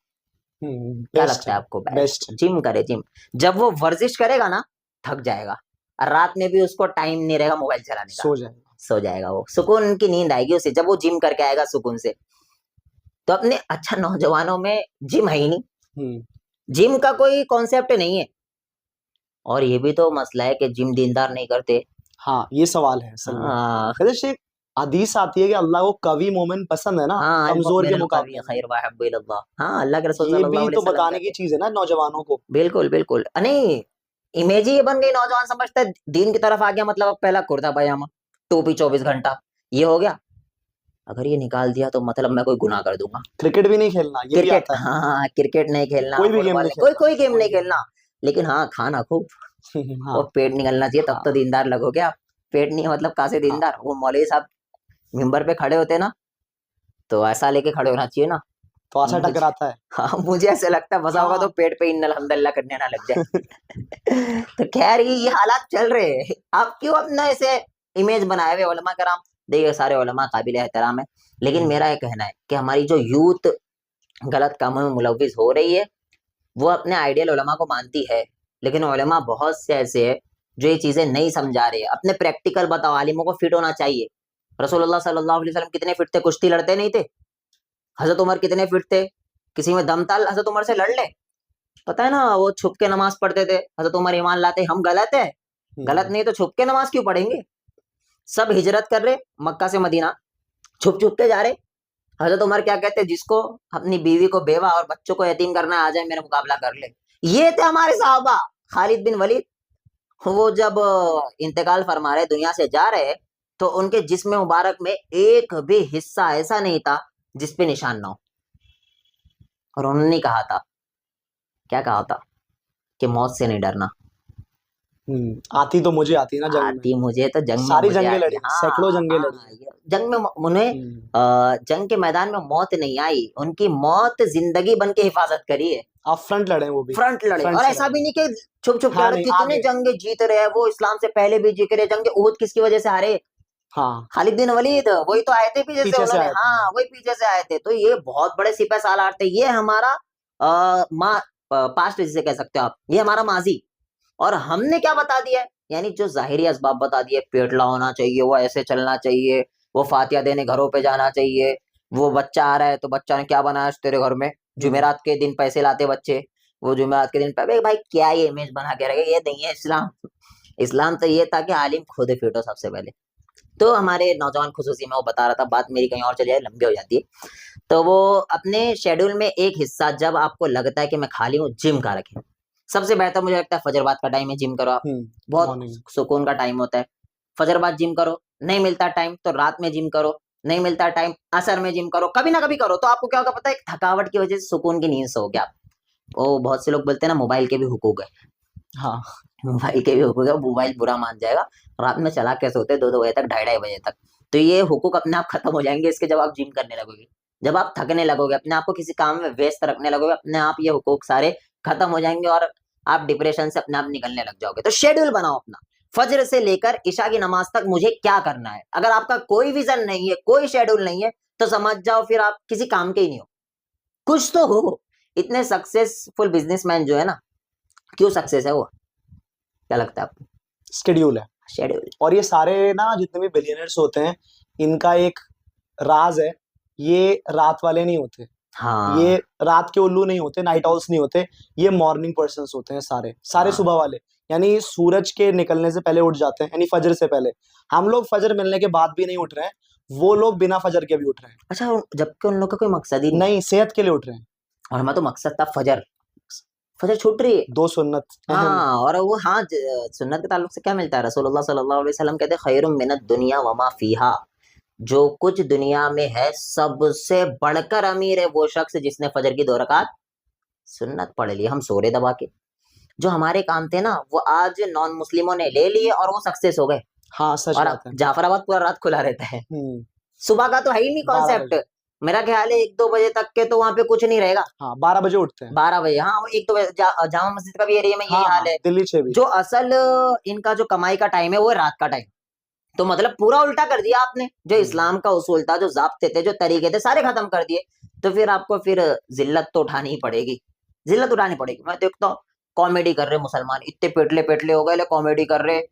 क्या बेस्ट लगता है, है आपको? बेस्ट है। जिम करे, जिम। जब वो वर्जिश करेगा ना, थक जाएगा, और रात में भी उसको टाइम नहीं रहेगा मोबाइल चलाने का, सो जाएगा। सो जाएगा। वो सुकून की नींद आएगी उसे जब वो जिम करके आएगा सुकून से। तो अपने अच्छा नौजवानों में जिम है ही नहीं, हम्म जिम का कोई कॉन्सेप्ट नहीं है। और ये भी तो मसला है कि जिम दीनदार नहीं करते। हाँ, ये सवाल है असल में। हाँ, कहते एक हदीस आती है कि अल्लाह को कवि मोमिन पसंद है ना, हाँ, अल कमजोर के मुमिनुल कवी मुकाबले में। खैर व अहब्बु इलल्लाह। हाँ, अल्लाह के रसूल ये सल्लल्लाहु भी अलैहि तो वसल्लम बताने कहते की हैं। चीज है ना नौजवानों को। बिल्कुल बिल्कुल, नहीं, इमेज ही ये बन गई, नौजवान समझता है दीन की तरफ आ गया मतलब अब पहला कुर्ता पजामा, टोपी 24 घंटा, ये हो गया। अगर ये निकाल दिया तो मतलब मैं कोई गुनाह कर दूंगा। क्रिकेट भी नहीं खेलना, ये भी क्रिकेट, आता है। हाँ हाँ, क्रिकेट नहीं खेलना, कोई भी गेम फुटबॉल नहीं नहीं, कोई खेलना। कोई गेम नहीं खेलना। लेकिन हाँ, खाना खूब, हाँ, और पेट निकलना चाहिए, तब हाँ, तो दीनदार लगोगे आप। पेट नहीं है मतलब कहाँ से हाँ, दीनदार? वो मौलवी साहब मिंबर पे खड़े होते ना, तो ऐसा लेके खड़े होना चाहिए ना। तो आशा मुझे, टकराता है। हाँ, मुझे ऐसे लगता है बसा होगा तो हाँ। पेट पे इन्नल हम्दुलिल्लाह करने ना लग जाए। तो खैर, ये हालात चल रहे हैं। आप क्यों अपना ऐसे इमेज बनाए हुए? उलमा कराम, देखिए सारे उलमा काबिल एहतराम है, लेकिन मेरा ये कहना है कि हमारी जो यूथ गलत कामों में मुलविस हो रही है, वो अपने आइडियल उलमा को मानती है, लेकिन उलमा बहुत से ऐसे है जो ये चीजें नहीं समझा रहे हैं। अपने प्रैक्टिकल बताओ, आलिमों को फिट होना चाहिए। रसूलुल्लाह सल्लल्लाहु अलैहि वसल्लम कितने फिट थे? कुश्ती लड़ते नहीं थे? हजरत उमर कितने फिट थे? किसी में दम था हजरत उमर से लड़ ले? पता है ना, वो छुप के नमाज पढ़ते थे। हजरत उमर ईमान लाते, हम गलत है, गलत हम्म, नहीं तो छुप के नमाज क्यों पढ़ेंगे? सब हिजरत कर रहे मक्का से मदीना, छुप छुप के जा रहे। हजरत उमर क्या कहते? जिसको अपनी बीवी को बेवा और बच्चों को यतीम करना है, आ जाए मेरा मुकाबला कर ले। ये थे हमारे साहबा। खालिद बिन वलीद, वो जब इंतकाल फरमा रहे, दुनिया से जा रहे, तो उनके जिस्म मुबारक में एक भी हिस्सा ऐसा नहीं था जिस पे निशान ना हो। और उन्होंने कहा था, क्या कहा था? कि मौत से नहीं डरना। आती तो मुझे आती ना जंग में। आती मुझे तो जंग में सारी मुझे जंगें आती। लड़ी, सैकड़ों हाँ जंगें लड़ी हाँ, हैं। ये जंग में उन्हें, हम्म, जंग के मैदान में मौत नहीं आई, उनकी मौत जिंदगी बन के हिफाजत करी है। आप फ्रंट लड़े वो भी। फ्रंट लड़े, फ्रंट और से ऐसा लड़े। भी नहीं कि छुप छुप के हाँ, लड़े। नहीं कितने आगे। जंगे जीत रहे हैं वो, इस्लाम से पहले भी जीत रहे। जंग उहुद किसकी वजह से हारे? हाँ, खालिद बिन वलीद, वही तो आए थे पीछे से, पीछे से उन्होंने, आए थे। हाँ, वही पीछे से आए थे। तो ये बहुत बड़े सिपह सालार थे। ये हमारा मा पास्ट जिसे कह सकते हो आप, ये हमारा माजी। और हमने क्या बता दिया है? यानी जो जाहिरी असबाब बता दिए, पेटला होना चाहिए, वो ऐसे चलना चाहिए, वो फातिया देने घरों पे जाना चाहिए, वो बच्चा आ रहा है तो बच्चा ने क्या बनाया तेरे घर में, हम्म, जुमेरात के दिन पैसे लाते बच्चे, वो जुमेरात के दिन भाई क्या ये इमेज बना के रखे? ये नहीं है इस्लाम। इस्लाम तो ये था कि आलिम खुद फिट हो सबसे पहले। तो हमारे नौजवान खुसूसी में वो बता रहा था, बात मेरी कहीं और चली जाए, लंबी हो जाती है। तो वो अपने शेड्यूल में एक हिस्सा, जब आपको लगता है कि मैं खाली हूँ, जिम का रखें। सबसे बेहतर मुझे लगता है फजर बाद का टाइम है, जिम करो आप। बहुत मॉर्निंग। सुकून का टाइम होता है। फजर बाद जिम करो, नहीं मिलता टाइम तो रात में जिम करो, नहीं मिलता टाइम असर में जिम करो, कभी ना कभी करो। तो आपको क्या होगा पता है? एक थकावट की वजह से सुकून की नींद सो गया आप। वो बहुत से लोग बोलते हैं ना, मोबाइल के भी हुकूक है। हाँ, मोबाइल के भी हुकूक है, मोबाइल बुरा मान जाएगा। रात में चला के सोते 2-2 बजे तक, 2:30-2:30 बजे तक। तो ये हुकूक अपने आप खत्म हो जाएंगे इसके, जब आप जिम करने लगोगे, जब आप थकने लगोगे, अपने आप को किसी काम में व्यस्त रखने लगोगे, अपने आप ये हुकूक सारे खत्म हो जाएंगे, और आप डिप्रेशन से अपने आप निकलने लग जाओगे। तो शेड्यूल बनाओ अपना, फजर से लेकर इशा की नमाज तक मुझे क्या करना है। अगर आपका कोई विजन नहीं है, कोई शेड्यूल नहीं है, तो समझ जाओ फिर आप किसी काम के ही नहीं हो। कुछ तो हो। इतने सक्सेसफुल बिजनेसमैन जो है ना, क्यों सक्सेस है वो? क्या लगता है आपको? स्केड्यूल है। शेड्यूल। और ये सारे ना जितने भी बिलियनर्स होते हैं, इनका एक राज है, ये रात वाले नहीं होते। हाँ ये रात के उल्लू नहीं होते, नाइट आउल्स नहीं होते, ये मॉर्निंग पर्सन्स होते हैं सारे सारे हाँ। सुबह वाले। यानी सूरज के निकलने से पहले उठ जाते हैं, यानी फजर से पहले। हम लोग फजर मिलने के बाद भी नहीं उठ रहे हैं, वो लोग बिना फजर के भी उठ रहे हैं। अच्छा, जबकि उन लोग का कोई मकसद ही नहीं है। नहीं, सेहत के लिए उठ रहे हैं। और हमारा तो मकसद था फजर। फजर छूट रही है। दो सुन्नत अहम। हाँ, और वो हाँ, सुन्नत के ताल्लुक से क्या मिलता है? रसूलुल्लाह सल्लल्लाहु अलैहि वसल्लम कहते हैं, खैरुम मिनद दुनिया वमा फीहा। जो कुछ दुनिया में है सबसे बढ़कर अमीर है वो शख्स जिसने फजर की 2 रकात सुन्नत पढ़ ली। हम सो रहे दबा के, जो हमारे काम थे ना वो आज नॉन मुस्लिमों ने ले लिए और वो सक्सेस हो गए। हाँ, सच और अब बात है। जाफराबाद पूरा रात खुला रहता है। हम्म। सुबह का तो है ही नहीं 12 बजे। कॉन्सेप्ट। मेरा ख्याल है 1-2 बजे तक के तो वहां पे कुछ नहीं रहेगा। हाँ, 12 बजे उठते हैं। 12 बजे, हाँ, 1-2 बजे जामा मस्जिद का भी एरिया में यही हाँ हाल हाँ, है। दिल्ली से भी। जो असल इनका जो कमाई का टाइम है वो है रात का टाइम। तो मतलब पूरा उल्टा कर दिया आपने। जो हम्म। इस्लाम का उसूल था, जो ज़ाब्ते थे, जो तरीके थे, सारे खत्म कर दिए। तो फिर आपको फिर जिल्लत तो उठानी ही पड़ेगी। जिल्लत उठानी पड़ेगी। मैं देखता हूँ कॉमेडी कर रहे मुसलमान, इतने पेटले पेटले हो गए, कॉमेडी कर रहे।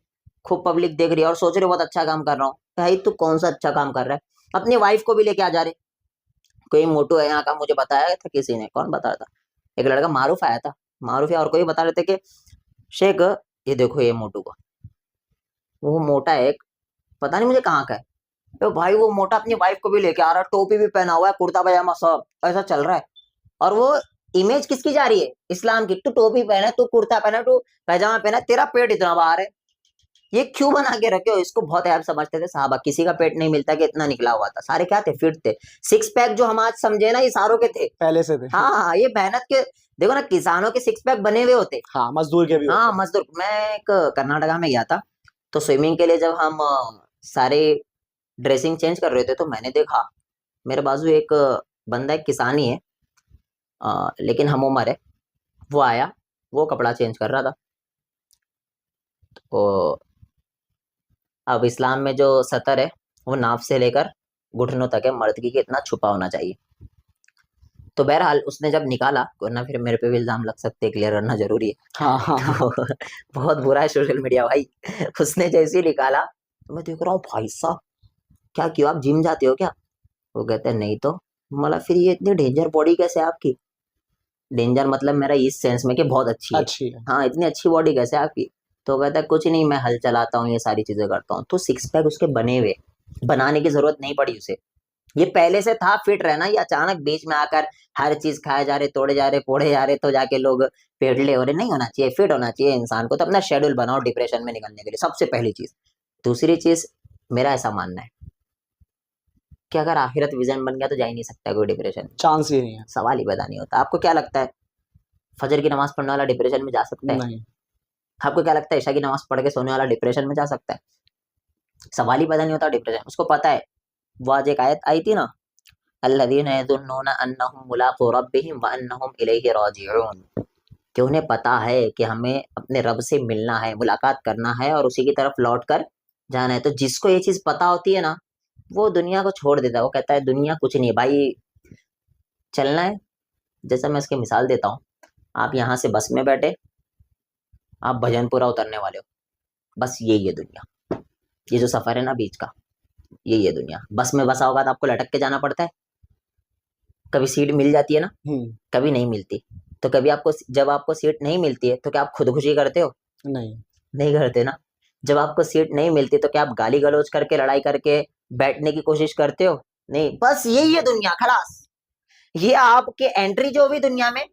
खूब पब्लिक देख रही है और सोच रहे बहुत अच्छा काम कर रहा हूँ। भाई तू कौन सा अच्छा काम कर रहा है? अपनी वाइफ को भी लेके आ जा रहे। कोई मोटू है यहाँ का, मुझे बताया था किसी ने, कौन बताया था, एक लड़का मारूफ आया था। मारूफ या और कोई बता रहे थे कि शेख, ये देखो ये मोटू को, वो मोटा है एक, पता नहीं मुझे कहाँ का है। तो भाई वो मोटा अपनी वाइफ को भी लेके आ रहा है, टोपी भी पहना हुआ है, कुर्ता पजामा सब ऐसा चल रहा है। और वो इमेज किसकी जा रही है? इस्लाम की। तू टोपी पहना, तू कुर्ता पहना, तू पैजामा पहना, तेरा पेट इतना बाहर है, ये क्यों बना के रखे हो? इसको बहुत ऐप समझते थे साहबा। किसी का पेट नहीं मिलता कि इतना निकला हुआ था। सारे क्या थे? फिट थे। सिक्स पैक जो हम आज समझे ना, ये सारों के थे। पहले से थे। हाँ हाँ, ये मेहनत के। देखो ना, किसानों के सिक्स पैक बने हुए होते। हाँ, मजदूर के भी होते हाँ, हैं। मजदूर। मैं एक कर्नाटका में गया था, तो स्विमिंग के लिए जब हम सारे ड्रेसिंग चेंज कर रहे थे तो मैंने देखा मेरे बाजू एक बंदा, एक किसान ही है, लेकिन हम उम्र है। वो आया, वो कपड़ा चेंज कर रहा था। तो अब इस्लाम में जो सतर है वो नाफ से लेकर घुटनों तक है, मर्द की कि इतना छुपा होना चाहिए। तो बहरहाल उसने जब निकाला, वरना फिर मेरे पे भी इल्जाम लग सकते हैं, क्लियर करना जरूरी है। हाँ हाँ हाँ। तो बहुत बुरा है सोशल मीडिया भाई। उसने जैसे ही निकाला तो मैं देख रहा हूँ, भाई साहब क्या क्यों, आप जिम जाते हो क्या? वो कहते हैं नहीं तो। मतलब फिर ये इतनी डेंजर बॉडी कैसे है आपकी? डेंजर मतलब मेरा इस सेंस में कि बहुत अच्छी है। अच्छी है। हाँ, इतनी अच्छी बॉडी कैसे है आपकी? तो कहता है कुछ नहीं, मैं हल चलाता हूँ, ये सारी चीजें करता हूँ। तो सिक्स पैक उसके बने हुए, बनाने की जरूरत नहीं पड़ी उसे। ये पहले से था फिट रहना। ये अचानक बीच में आकर हर चीज खाए जा रहे, तोड़े जा रहे, फोड़े जा रहे, तो जाके लोग पेटले हो रहे। नहीं होना चाहिए, फिट होना चाहिए इंसान को। तो अपना शेड्यूल बनाओ डिप्रेशन में निकलने के लिए, सबसे पहली चीज। दूसरी चीज, मेरा ऐसा मानना है कि अगर आखिरत विजन बन गया तो जा ही नहीं सकता कोई डिप्रेशन में। चांस ही नहीं है। सवाल ही पैदा नहीं होता। आपको क्या लगता है फजर की नमाज पढ़ने वाला डिप्रेशन में जा सकता है? नहीं। आपको क्या लगता है ईशा की नमाज पढ़ के सोने वाला डिप्रेशन में जा सकता है? सवाल ही पैदा नहीं होता डिप्रेशन। उसको पता है, वो आज एक आयत आई थी ना, अल्लज़ीना यज़ुन्नूना अन्नहुम मुलाक़ू रब्बिहिम व अन्नहुम इलैहि राजिऊन। कि उन्हें पता है कि हमें अपने रब से मिलना है, मुलाकात करना है और उसी की तरफ लौट कर जाना है। तो जिसको ये चीज पता होती है ना, वो दुनिया को छोड़ देता है। वो कहता है दुनिया कुछ नहीं है भाई, चलना है। जैसा मैं इसकी मिसाल देता हूँ, आप यहाँ से बस में बैठे, आप भजनपुरा उतरने वाले हो, बस यही है दुनिया। ये जो सफर है ना बीच का, यही है दुनिया। बस में बसा होगा तो आपको लटक के जाना पड़ता है। कभी सीट मिल जाती है ना, हम्म। कभी नहीं मिलती। तो कभी आपको, जब आपको सीट नहीं मिलती है तो क्या आप खुदकुशी करते हो? नहीं। नहीं करते ना। जब आपको सीट नहीं मिलती तो क्या आप गाली गलौज करके, लड़ाई करके बैठने की कोशिश करते हो? नहीं। बस यही है दुनिया, खलास। ये आपके एंट्री जो भी दुनिया में,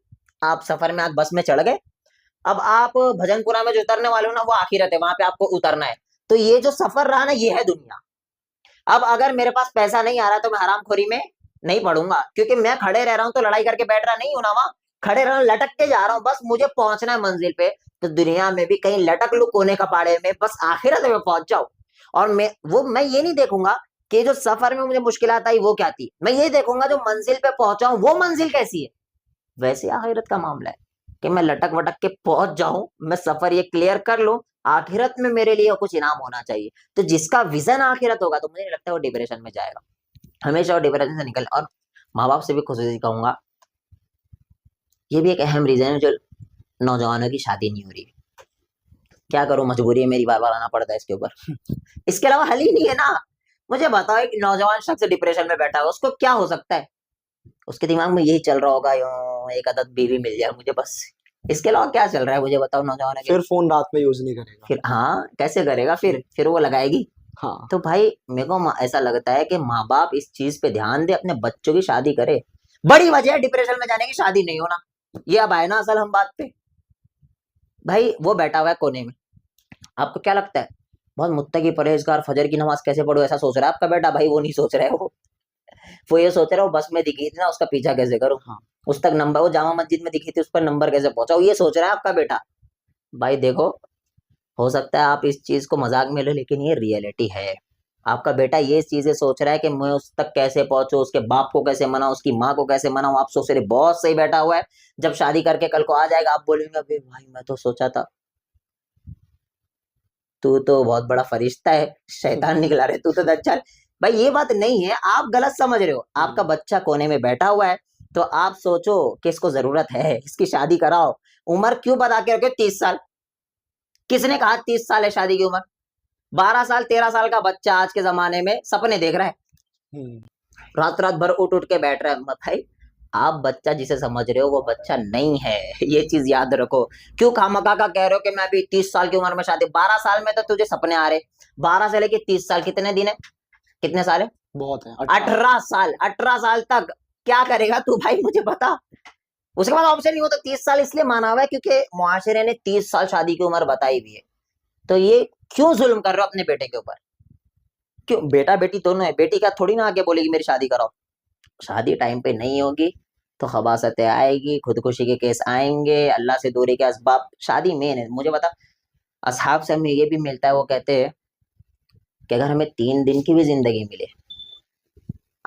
आप सफर में, आप बस में चढ़ गए। अब आप भजनपुरा में जो उतरने वाले हो ना, वो आखिरत है, वहां पे आपको उतरना है। तो ये जो सफर रहा ना, ये है दुनिया। अब अगर मेरे पास पैसा नहीं आ रहा तो मैं हरामखोरी में नहीं पड़ूंगा, क्योंकि मैं खड़े रह रहा हूं तो लड़ाई करके बैठ रहा नहीं हूं ना वहां। खड़े रह, लटक के जा रहा हूं, बस मुझे पहुंचना है मंजिल पे। तो दुनिया में भी कहीं लटक लू कोने कपाड़े में, बस आखिरत में पहुंच जाओ। और मैं ये नहीं देखूंगा कि जो सफर में मुझे मुश्किलात आई वो क्या थी। मैं ये देखूंगा जो मंजिल पे पहुंचा हूं वो मंजिल कैसी है। वैसे आखिरत का मामला है कि मैं लटक वटक के पहुंच जाऊं, मैं सफर ये क्लियर कर लूं, आखिरत में मेरे लिए कुछ इनाम होना चाहिए। तो जिसका विजन आखिरत होगा तो मुझे नहीं लगता वो डिप्रेशन में जाएगा। हमेशा वो डिप्रेशन से निकल। और माँ बाप से भी खुशी कहूंगा, ये भी एक अहम रीजन है जो नौजवानों की शादी नहीं हो रही। क्या करूं, मजबूरी है मेरी, बार बार आना पड़ता है इसके ऊपर। इसके अलावा हल ही नहीं है ना। मुझे बताओ, एक नौजवान शख्स डिप्रेशन में बैठा है, उसको क्या हो सकता है? उसके दिमाग में यही चल रहा होगा, यूं एक आदत बीवी मिल जाए मुझे बस, इसके अलावा क्या चल रहा है मुझे बताओ नौजवान के। फिर फोन रात में यूज नहीं करेगा। फिर हाँ कैसे करेगा, फिर वो लगाएगी। हाँ। तो भाई मेरे को ऐसा लगता है कि माँ बाप इस चीज पे ध्यान दे, अपने बच्चों की शादी करे। बड़ी वजह है डिप्रेशन में जाने की शादी नहीं होना, ये अब आए ना असल हम बात पे। भाई वो बैठा हुआ है कोने में, आपको क्या लगता है बहुत मुत्तकी परहेजगार फजर की नमाज कैसे पढ़ो ऐसा सोच रहा है आपका बेटा? भाई वो नहीं सोच रहा है, वो ये सोच रहा है वो बस में दिखी थी ना उसका पीछा कैसे करूं, हाँ। उस तक नंबर, वो जामा मस्जिद में दिखी थी उस पर नंबर कैसे पहुंचाऊं, ये सोच रहा है आपका बेटा। भाई देखो, हो सकता है आप इस चीज को मजाक में लो लेकिन ये रियलिटी है। आपका बेटा ये चीजें सोच रहा है कि मैं उस तक कैसे पहुंचूं, उसके बाप को कैसे मनाऊं, उसकी माँ को कैसे मनाऊं। आप सोच रहे बहुत सही बैठा हुआ है, जब शादी करके कल को आ जाएगा आप बोलेंगे अबे भाई मैं तो सोचा था तू तो बहुत बड़ा फरिश्ता है, शैतान निकला रहे तू तो दज्जाल। भाई ये बात नहीं है, आप गलत समझ रहे हो। आपका बच्चा कोने में बैठा हुआ है तो आप सोचो कि इसको जरूरत है, इसकी शादी कराओ। उम्र क्यों बता के रखे 30 साल? किसने कहा 30 साल है शादी की उम्र? 12 साल 13 साल का बच्चा आज के जमाने में सपने देख रहा है, रात रात भर उठ उठ के बैठ रहा है। भाई आप बच्चा जिसे समझ रहे हो वो बच्चा नहीं है, ये चीज याद रखो। क्यों खामखा का कह रहे हो कि मैं अभी 30 साल की उम्र में शादी? 12 साल में तो तुझे सपने आ रहे, 12 से लेके 30 साल कितने दिन है, कितने साल है? बहुत है। 18 साल, 18 साल तक क्या करेगा तू भाई मुझे बता। उसके बाद ऑप्शन नहीं हो तो 30 साल इसलिए माना हुआ है क्योंकि मुआशरे ने 30 साल शादी की उम्र बताई हुई है। तो ये क्यों जुल्म कर रहे हो अपने बेटे के ऊपर? क्यों? बेटा बेटी दोनों है, बेटी का थोड़ी ना आके बोलेगी मेरी शादी कराओ। शादी टाइम पे नहीं होगी तो खबासतें आएगी, खुदकुशी के केस आएंगे, अल्लाह से दूरी के असबाब। शादी मेन है। मुझे बता, असहाब से हमें ये भी मिलता है, वो कहते हैं कि अगर हमें 3 दिन की भी जिंदगी मिले,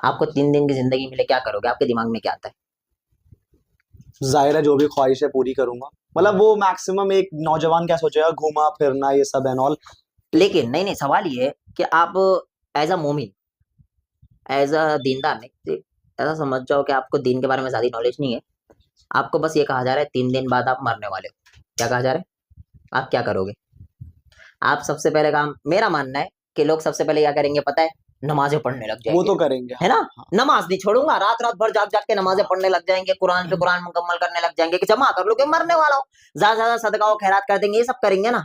आपको 3 दिन की जिंदगी मिले क्या करोगे? आपके दिमाग में क्या आता है? जाहिर है जो भी ख्वाहिश है पूरी करूंगा। मतलब वो मैक्सिमम एक नौजवान क्या सोचेगा, घूमा फिरना ये सब एंड ऑल। लेकिन नहीं नहीं, सवाल ये है कि आप एज अ मोमिन, एज अ दीनदार नहीं, ऐसा समझ जाओ कि आपको दीन के बारे में ज्यादा नॉलेज नहीं है, आपको बस ये कहा जा रहा है 3 दिन बाद आप मरने वाले हो। क्या कहा जा रहा है? आप क्या करोगे? आप सबसे पहले काम, मेरा मानना है कि लोग सबसे पहले क्या करेंगे पता है? नमाजें पढ़ने लग वो जाएंगे, तो करेंगे। है ना? हाँ। नमाज नहीं छोड़ूंगा, रात रात भर जाग जाग के नमाजें हाँ। पढ़ने लग जाएंगे, कुरान पे कुरान मुकम्मल करने लग जाएंगे कि जमा कर लो कि मरने वाला हो, ज्यादा ज्यादा सदका और खैरात कर देंगे, ये सब करेंगे ना।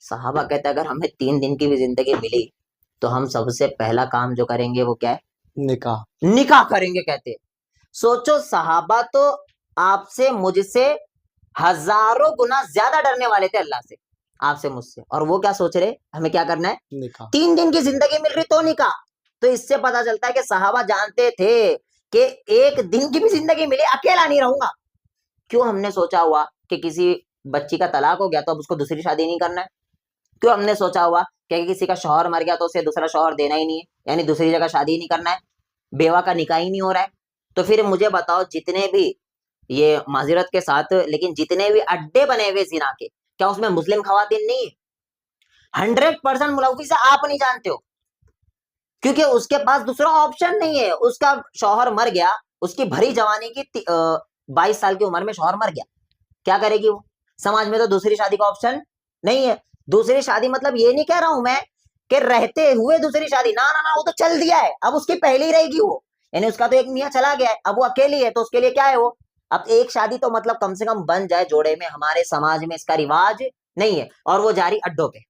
साहबा कहते हैं अगर हमें 3 दिन की भी जिंदगी मिली तो हम सबसे पहला काम जो करेंगे वो क्या है? निकाह। निकाह करेंगे कहते हैं। सोचो साहबा तो आपसे मुझसे हजारों गुना ज्यादा डरने वाले थे अल्लाह से, आपसे मुझसे, और वो क्या सोच रहे हमें क्या करना है? निकाह। 3 दिन की जिंदगी मिल रही तो निकाह। तो इससे पता चलता है कि साहबा जानते थे कि 1 दिन की भी जिंदगी मिले अकेला नहीं रहूंगा। क्यों हमने सोचा हुआ कि किसी बच्ची का तलाक हो गया तो अब उसको दूसरी शादी नहीं करना है? क्यों हमने सोचा हुआ कि किसी का शौहर मर गया तो उसे दूसरा शौहर देना ही नहीं है, यानी दूसरी जगह शादी ही नहीं करना है, बेवा का निकाह ही नहीं हो रहा है? तो फिर मुझे बताओ, जितने भी ये माजिरत के साथ, लेकिन जितने भी अड्डे बने हुए जिना के, क्या उसमें मुस्लिम खवातीन नहीं है? 100% मुलविस है, आप नहीं जानते हो, क्योंकि उसके पास दूसरा ऑप्शन नहीं है। उसका शौहर मर गया, उसकी भरी जवानी की 22 साल की उम्र में शौहर मर गया, क्या करेगी वो? समाज में तो दूसरी शादी का ऑप्शन नहीं है। दूसरी शादी मतलब ये नहीं कह रहा हूं मैं कि रहते हुए दूसरी शादी, ना ना ना, वो तो चल दिया है, अब उसकी पहली ही रहेगी वो, यानी उसका तो एक मियां चला गया है, अब वो अकेली है तो उसके लिए क्या है वो? अब एक शादी तो मतलब कम से कम बन जाए जोड़े में, हमारे समाज में इसका रिवाज नहीं है, और वो जारी अड्डों पे,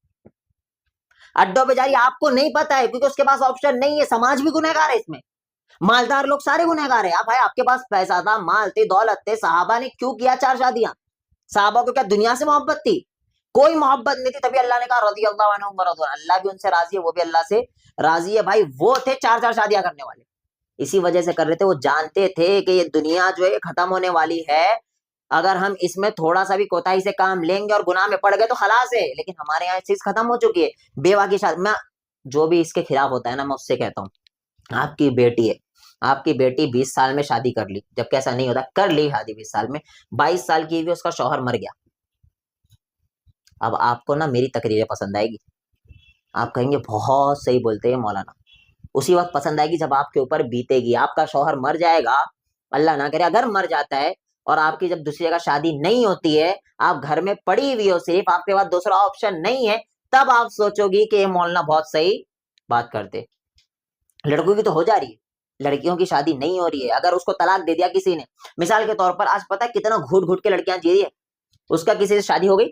अड्डों पे जारी। आपको नहीं पता है क्योंकि उसके पास ऑप्शन नहीं है। समाज भी गुनहगार है इसमें, मालदार लोग सारे गुनहगार है। आप भाई आपके पास पैसा था, माल थे, दौलत थे, साहबा ने क्यों किया 4 शादियां? साहबा को क्या दुनिया से मोहब्बत थी? कोई मोहब्बत नहीं थी, तभी अल्लाह ने कहा रज़ी अल्लाह अन्हुम व रज़ू, अल्लाह भी उनसे राजी है, वो भी अल्लाह से राजी है। भाई वो थे 4 4 शादियां करने वाले, इसी वजह से कर रहे थे। वो जानते थे कि ये दुनिया जो है खत्म होने वाली है, अगर हम इसमें थोड़ा सा भी कोताही से काम लेंगे और गुनाह में पड़ गए तो खलास है। लेकिन हमारे यहाँ चीज खत्म हो चुकी है, बेवा की शादी। मैं जो भी इसके खिलाफ होता है ना, मैं उससे कहता हूँ, आपकी बेटी है, आपकी बेटी 20 साल में शादी कर ली, जबकि ऐसा नहीं होता, कर ली शादी 20 साल में, 22 साल की भी उसका शौहर मर गया। अब आपको ना मेरी तकरीरें पसंद आएगी, आप कहेंगे बहुत सही बोलते हैं मौलाना। उसी वक्त पसंद आएगी जब आपके ऊपर बीतेगी, आपका शौहर मर जाएगा, अल्लाह ना करे अगर मर जाता है, और आपकी जब दूसरी जगह शादी नहीं होती है, आप घर में पड़ी हुई हो सिर्फ, आपके पास दूसरा ऑप्शन नहीं है, तब आप सोचोगी कि ये मौलाना बहुत सही बात करते। लड़कों की तो हो जा रही है, लड़कियों की शादी नहीं हो रही है, अगर उसको तलाक दे दिया किसी ने, मिसाल के तौर पर आज पता है कितना घुट घुट के लड़कियां जी रही है, उसका किसी से शादी हो गई,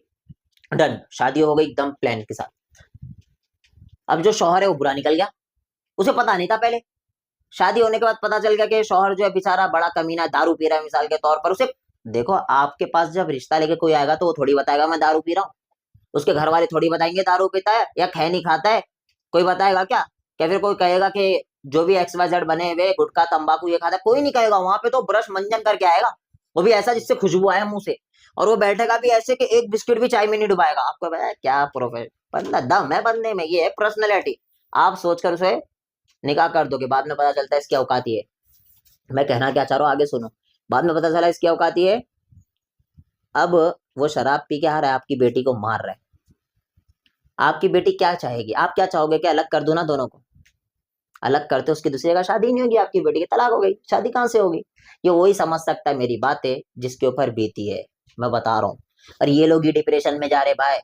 डन, शादी हो गई एकदम प्लान के साथ। अब जो शौहर है वो बुरा निकल गया, उसे पता नहीं था पहले, शादी होने के बाद पता चल गया कि शौहर जो है बेचारा बड़ा कमीना है, दारू पी रहा है मिसाल के तौर पर। उसे देखो, आपके पास जब रिश्ता लेके कोई आएगा तो वो थोड़ी बताएगा मैं दारू पी रहा हूँ, उसके घर वाले थोड़ी बताएंगे दारू पीता है या खैनी खाता है, कोई बताएगा क्या फिर कोई कहेगा कि जो भी XYZ बने हुए गुटखा तंबाकू ये खाता है, कोई नहीं कहेगा। वहां पे तो ब्रश मंजन करके आएगा, वो भी ऐसा जिससे खुशबू आए मुंह से, और वो बैठेगा भी ऐसे कि एक बिस्किट भी चाय में नहीं डुबाएगा। आपको पता है क्या प्रोफेशन, बंदा दम है बंदे में, ये है पर्सनैलिटी। आप सोचकर उसे निकाह कर दोगे, बाद में पता चलता है इसकी औकात ही है। मैं कहना क्या चाह रहा हूँ आगे सुनो। बाद में पता चला इसकी औकात ही है, अब वो शराब पी के आ रहा है, आपकी बेटी को मार रहा है। आपकी बेटी क्या चाहेगी, आप क्या चाहोगे कि अलग कर दो ना दोनों को? अलग करते उसकी दूसरी जगह शादी नहीं होगी, आपकी बेटी की तलाक हो गई, शादी कहाँ से होगी? ये वही समझ सकता है मेरी बातें जिसके ऊपर बीती है, मैं बता रहा हूँ। और ये लोग ही डिप्रेशन में जा रहे भाई,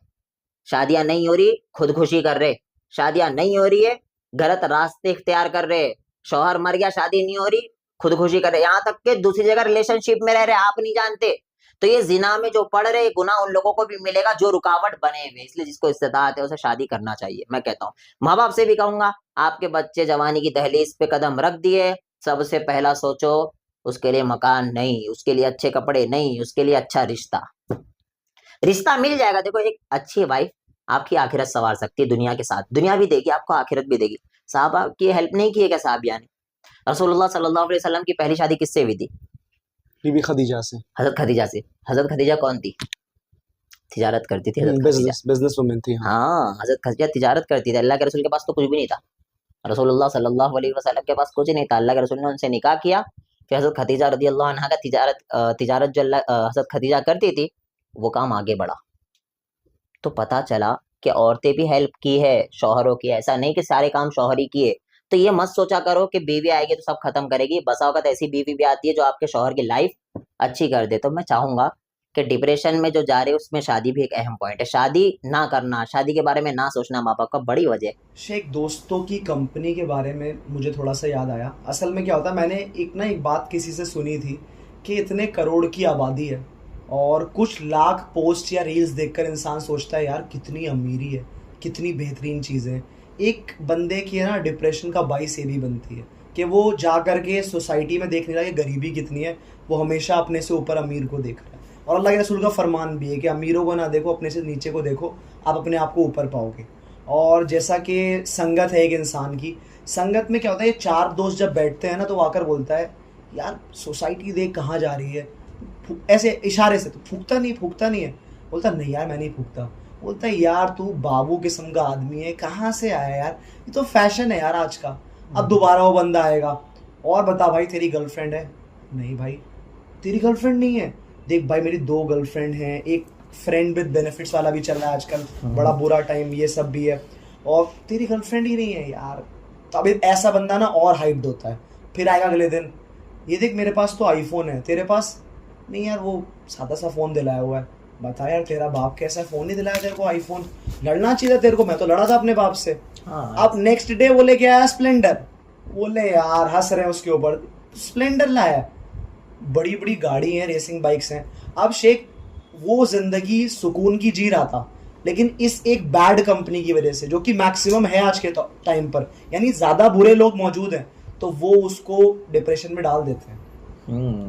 शादियां नहीं हो रही खुदकुशी कर रहे, शादियां नहीं हो रही है गलत रास्ते इख्तियार कर रहे, शौहर मर गया शादी नहीं हो रही खुदकुशी कर रहे, यहाँ तक के दूसरी जगह रिलेशनशिप में रह रहे, आप नहीं जानते। तो ये जिना में जो पड़ रहे गुनाह उन लोगों को भी मिलेगा जो रुकावट बने हुए, इसलिए जिसको इस्तेताअत है उसे शादी करना चाहिए। मैं कहता हूँ माँ बाप से भी कहूंगा, आपके बच्चे जवानी की दहलीज पे कदम रख दिए, सबसे पहला सोचो उसके लिए मकान नहीं, उसके लिए अच्छे कपड़े नहीं, उसके लिए अच्छा रिश्ता। रिश्ता मिल जाएगा, देखो एक अच्छी वाइफ आपकी आखिरत संवार सकती है दुनिया के साथ, दुनिया भी देगी आपको आखिरत भी देगी। साहबा की हेल्प नहीं की है क्या साहबिया ने? रसूलुल्लाह सल्लल्लाहु अलैहि वसल्लम की पहली शादी किससे हुई थी? बीबी खदीजा से। हजरत खदीजा से। हजरत खदीजा कौन थी? तिजारत करती थी हजरत खदीजा। बिजनेस वुमेन थी, हाँ। हाँ, हजरत खदीजा तिजारत करती थी, अल्लाह के रसूल के पास तो कुछ भी नहीं था, रसूलुल्लाह सल्लल्लाहु अलैहि वसल्लम के पास कुछ नहीं था, अल्लाह के रसूल ने उनसे निकाह किया, फिर हजरत खदीजा रदी अल्लाह अन्हा का तिजारत जो हजरत खदीजा करती थी वो काम आगे बढ़ा। तो पता चला कि औरतें भी हेल्प की है शौहरों की, ऐसा नहीं कि सारे काम शौहर ही किए। तो ये मत सोचा करो कि बीवी आएगी तो सब खत्म करेगी, बसा औकत ऐसी बीवी भी आती है जो आपके शौहर की लाइफ अच्छी कर दे। तो मैं चाहूंगा कि डिप्रेशन में जो जा रहे हैं उसमें शादी भी एक अहम पॉइंट है, शादी ना करना, शादी के बारे में ना सोचना माँ बाप का बड़ी वजह है। शेख, दोस्तों की कंपनी के बारे में मुझे थोड़ा सा याद आया। असल में क्या होता है, मैंने एक बात किसी से सुनी थी कि इतने करोड़ की आबादी है और कुछ लाख पोस्ट या रील्स देखकर इंसान सोचता है यार कितनी अमीरी है, कितनी बेहतरीन चीज़ें। एक बंदे की है ना डिप्रेशन का बाइस ये भी बनती है कि वो जा करके सोसाइटी में देख नहीं रहा कि गरीबी कितनी है, वो हमेशा अपने से ऊपर अमीर को देख रहा है। और अल्लाह के रसूल का फरमान भी है कि अमीरों को ना देखो, अपने से नीचे को देखो, आप अपने आप को ऊपर पाओगे। और जैसा कि संगत है एक इंसान की, संगत में क्या होता है, ये चार दोस्त जब बैठते हैं ना तो वो आकर बोलता है यार सोसाइटी देख कहाँ जा रही है, ऐसे इशारे से, तो फूकता नहीं है। बोलता नहीं यार मैं नहीं फूकता। बोलता है यार तू बाबू किस्म का आदमी है, कहाँ से आया यार, ये तो फैशन है यार आज का। अब दोबारा वो बंदा आएगा, और बता भाई तेरी गर्लफ्रेंड है? नहीं भाई तेरी गर्लफ्रेंड नहीं है। देख भाई मेरी 2 गर्लफ्रेंड हैं, एक फ्रेंड विद बेनिफिट्स वाला भी चल रहा है आजकल, बड़ा बुरा टाइम ये सब भी है, और तेरी गर्लफ्रेंड ही नहीं है यार। तो अभी ऐसा बंदा ना और हाइप्ड होता है। फिर आएगा अगले दिन, ये देख मेरे पास तो आईफोन है, तेरे पास नहीं यार, वो सादा सा फ़ोन दिलाया हुआ है। बता यार तेरा बाप कैसा फ़ोन नहीं दिलाया तेरे को आईफोन, लड़ना चाहिए तेरे को, मैं तो लड़ा था अपने बाप से। हाँ। अब नेक्स्ट डे वो लेके आया स्प्लेंडर, बोले यार हंस रहे हैं उसके ऊपर, स्प्लेंडर लाया, बड़ी बड़ी गाड़ी है, रेसिंग बाइक्स हैं। अब शेख वो जिंदगी सुकून की जी रहा था, लेकिन इस एक बैड कंपनी की वजह से, जो कि मैक्सिमम है आज के टाइम पर, यानी ज़्यादा बुरे लोग मौजूद हैं, तो वो उसको डिप्रेशन में डाल देते हैं।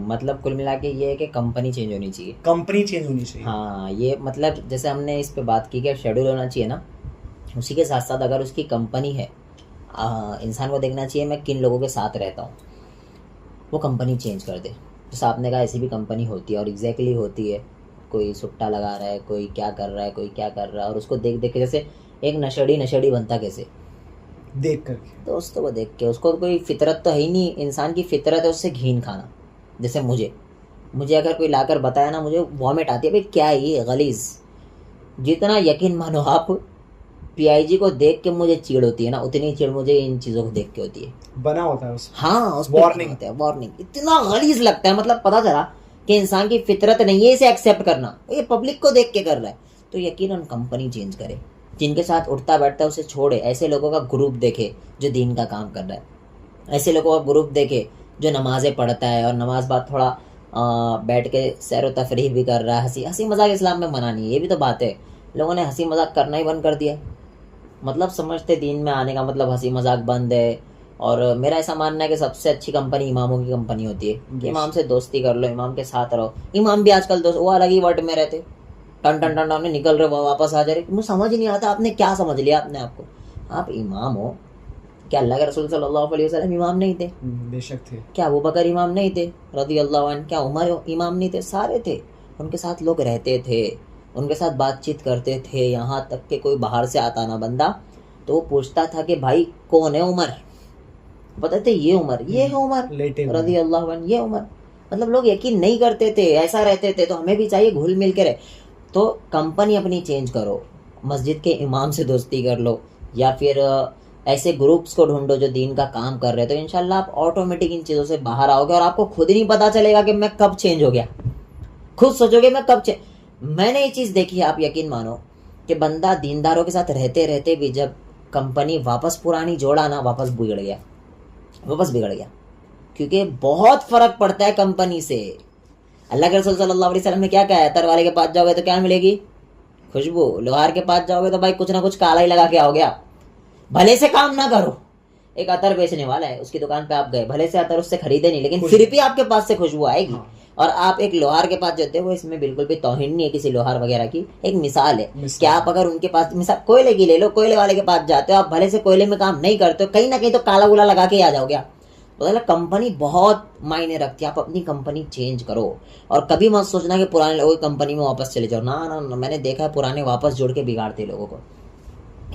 मतलब कुल मिला के ये है कि कंपनी चेंज होनी चाहिए, कंपनी चेंज होनी चाहिए। हाँ, ये मतलब जैसे हमने इस पे बात की कि शेड्यूल होना चाहिए ना, उसी के साथ साथ अगर उसकी कंपनी है, इंसान को देखना चाहिए मैं किन लोगों के साथ रहता हूँ, वो कंपनी चेंज कर दे। जैसे आपने कहा ऐसी भी कंपनी होती है, और एग्जैक्टली होती है, कोई सुट्टा लगा रहा है, कोई क्या कर रहा है, कोई क्या कर रहा है, और उसको देख देख के जैसे एक नशेड़ी बनता कैसे, देख करके दोस्तों को देख के, उसको कोई फितरत तो है ही नहीं, इंसान की फितरत है उससे घीन खाना। जैसे मुझे अगर कोई लाकर बताया ना, मुझे वॉमिट आती है, भाई क्या है ये गलीज। जितना यकीन मानो आप PIG को देख के मुझे चिढ़ होती है ना, उतनी चिढ़ मुझे इन चीज़ों को देख के होती है। बना होता है उसमें, हाँ, उस वार्निंग, इतना गलीज लगता है, मतलब पता चला कि इंसान की फितरत नहीं है इसे एक्सेप्ट करना, ये पब्लिक को देख के कर रहा है। तो यकीनन कंपनी चेंज करे, जिनके साथ उठता बैठता है उसे छोड़े, ऐसे लोगों का ग्रुप देखे जो दीन का काम कर रहा है। ऐसे लोगों का ग्रुप देखे जो नमाजें पढ़ता है और नमाज बाद थोड़ा बैठ के सैर व तफरीह भी कर रहा है। हंसी हंसी मजाक इस्लाम में मना नहीं है, ये भी तो बात है। लोगों ने हंसी मजाक करना ही बंद कर दिया, मतलब समझते दीन में आने का मतलब हंसी मजाक बंद है। और मेरा ऐसा मानना है कि सबसे अच्छी कंपनी इमामों की कंपनी होती है कि इमाम से दोस्ती कर लो, इमाम के साथ रहो। इमाम भी आजकल दोस्त वो अलग ही वर्ड में रहते, टन टन टन टन निकल रहे वापस आ जा रहे। मुझे समझ ही नहीं आता आपने क्या समझ लिया अपने आपको। आप इमाम हो, क्या अल्लाह के रसूल सल्लल्लाहु अलैहि वसल्लम इमाम नहीं थे? बेशक थे। क्या अबू बकर इमाम नहीं थे रदी अल्लाह अन्हु? क्या उमर इमाम नहीं थे? सारे थे। उनके साथ लोग रहते थे, उनके साथ बातचीत करते थे। यहाँ तक कि कोई बाहर से आता ना बंदा तो वो पूछता था कि भाई कौन है उमर, बताते ये उमर, ये है उमर लेटे हुए रदी अल्लाह अन्हु, ये उमर। मतलब लोग यकीन नहीं करते थे, ऐसा रहते थे। तो हमें भी चाहिए घुल मिल के रहे। तो कंपनी अपनी चेंज करो, मस्जिद के इमाम से दोस्ती कर लो, या फिर ऐसे ग्रुप्स को ढूंढो जो दीन का काम कर रहे हैं। तो इंशाल्लाह आप ऑटोमेटिक इन चीज़ों से बाहर आओगे और आपको खुद ही नहीं पता चलेगा कि मैं कब चेंज हो गया। खुद सोचोगे मैं कब चेंज। मैंने ये चीज़ देखी है, आप यकीन मानो कि बंदा दीनदारों के साथ रहते रहते भी जब कंपनी वापस पुरानी जोड़ा ना, वापस बिगड़ गया, वापस बिगड़ गया। क्योंकि बहुत फर्क पड़ता है कंपनी से। अल्लाह के रसूल सल्लल्लाहु अलैहि वसल्लम ने क्या कहा है? अतर वाले के पास जाओगे तो क्या मिलेगी? खुशबू। लोहार के पास जाओगे तो भाई कुछ ना कुछ काला ही लगा के आओगे आप। भले से काम ना करो, एक अतर बेचने वाला है, उसकी दुकान पे आप गए, भले से अतर उससे खरीदे नहीं, लेकिन फिर भी आपके पास से खुशबू आएगी। और आप एक लोहार के पास जाते हो, इसमें बिल्कुल भी तौहीन नहीं है किसी लोहार वगैरह की, एक मिसाल है कि आप अगर उनके पास, मिसाल कोयले की ले लो, कोयले वाले के पास जाते हो, आप भले से कोयले में काम नहीं करते हो, कहीं ना कहीं तो काला उला लगा के आ जाओगे आप। मतलब कंपनी बहुत मायने रखती है। आप अपनी कंपनी चेंज करो और कभी मत सोचना कि पुराने लोगों की कंपनी में वापस चले जाओ। ना ना ना, मैंने देखा है पुराने वापस जुड़ के बिगाड़ते लोगों को।